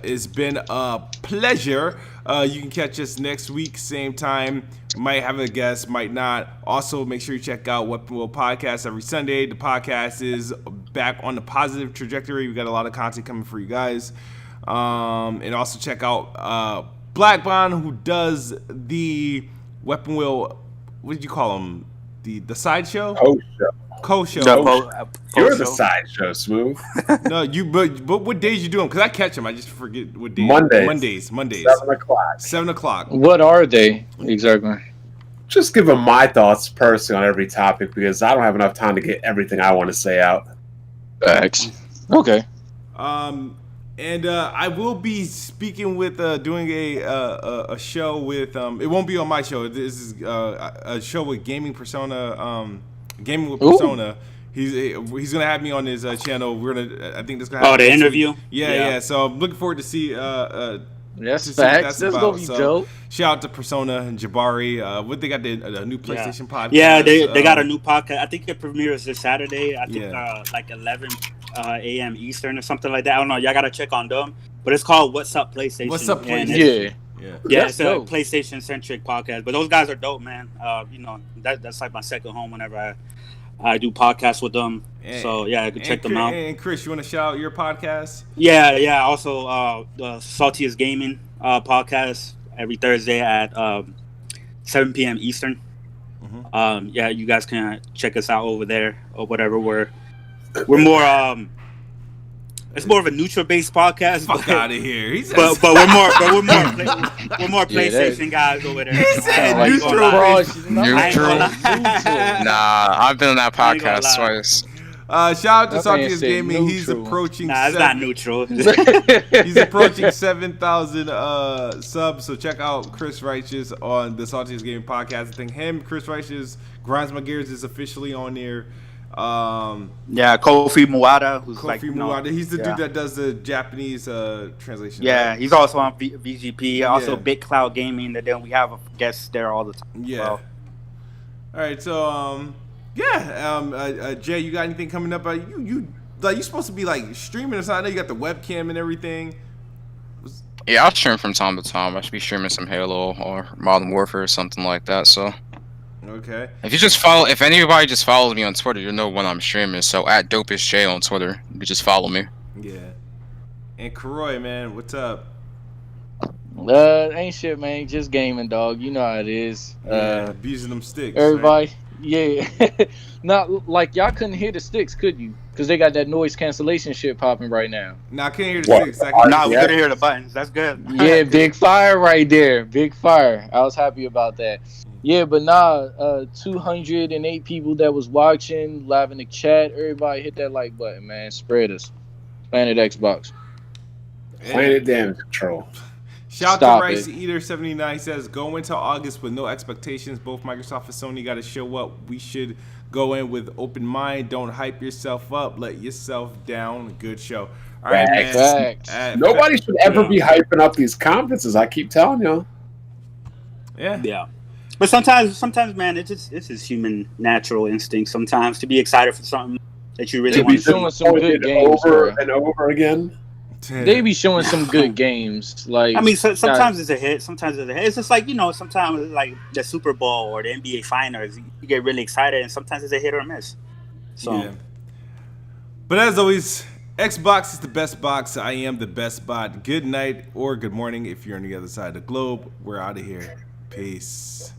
It's been a pleasure. You can catch us next week, same time. Might have a guest, might not. Also, make sure you check out Weapon Wheel Podcast every Sunday. The podcast is back on the positive trajectory. We got a lot of content coming for you guys. And also check out Black Bond, who does the Weapon Wheel. What did you call him? The sideshow? Co-show. You're the sideshow, Smooth. No, but what days you do them? Because I catch them. I just forget what days. Mondays. 7:00. 7:00. What are they exactly? Just give them my thoughts personally on every topic because I don't have enough time to get everything I want to say out. Facts. Okay. And I will be speaking with doing a show with it won't be on my show. This is a show with Gaming Persona. Gaming with Persona. He's gonna have me on his channel. I think this gonna happen. The interview. Yeah. So I'm looking forward to see. That's facts. That's gonna be dope. Shout out to Persona and Jabari. What they got a new PlayStation podcast. Yeah, they got a new podcast. I think it premieres this Saturday. I think like 11 a.m. Eastern or something like that. I don't know. Y'all gotta check on them. But it's called What's Up PlayStation. What's Up PlayStation? Yeah, it's a PlayStation centric podcast. But those guys are dope, man. That's like my second home whenever I do podcasts with them. So yeah, I can check them out. And Chris, you want to shout out your podcast? Yeah. Also, the Saltiest Gaming podcast every Thursday at 7 p.m. Eastern. Mm-hmm. Yeah, you guys can check us out over there or whatever. We're more it's more of a neutral based podcast. Fuck out of here. But we're more PlayStation guys over there. He said neutral. Nah, I've been on that podcast twice. Shout out to Saltiest Gaming. Neutral. He's approaching. It's not neutral. He's approaching 7,000 subs. So check out Chris Righteous on the Saltiest Gaming podcast. I think Chris Righteous, Grinds My Gears is officially on there. Kofi Muwada, he's the dude that does the Japanese translation. Yeah, right? He's also on VGP. Also, Big Cloud Gaming. And then we have a guest there all the time. Yeah. Well. All right, so Jay, you got anything coming up? You supposed to be like streaming or something? I know you got the webcam and everything. Yeah, I'll stream from time to time. I should be streaming some Halo or Modern Warfare or something like that. So. Okay. If anybody just follows me on Twitter, you'll know when I'm streaming. So at DopestJ on Twitter, you just follow me. Yeah. And Karoy, man, what's up? Ain't shit, man. Just gaming, dog. You know how it is. Abusing them sticks. Everybody, yeah. Not like y'all couldn't hear the sticks, could you? Because they got that noise cancellation shit popping right now. Nah, I can't hear the sticks. We couldn't hear the buttons. That's good. Yeah, big fire right there. Big fire. I was happy about that. Yeah, but 208 people that was watching, live in the chat. Everybody hit that like button, man. Spread us. Planet Xbox. Planet Damage Control. Shout out to Rice Eater 79 says, go into August with no expectations. Both Microsoft and Sony got to show up. We should Go in with open mind. Don't hype yourself up. Let yourself down. Good show. All right, man. Facts. Nobody should ever be hyping up these conferences. I keep telling you. Yeah. But sometimes, man, it's just human natural instinct. Sometimes to be excited for something that you really They want be to see. showing some good games, over bro. and over again. They be showing some good games. Like, I mean, sometimes it's a hit. Sometimes it's a hit. It's just like, sometimes it's like the Super Bowl or the NBA Finals. You get really excited, and sometimes it's a hit or a miss. So, Yeah. But as always, Xbox is the best box. I am the best bot. Good night or good morning if you're on the other side of the globe. We're out of here. Peace.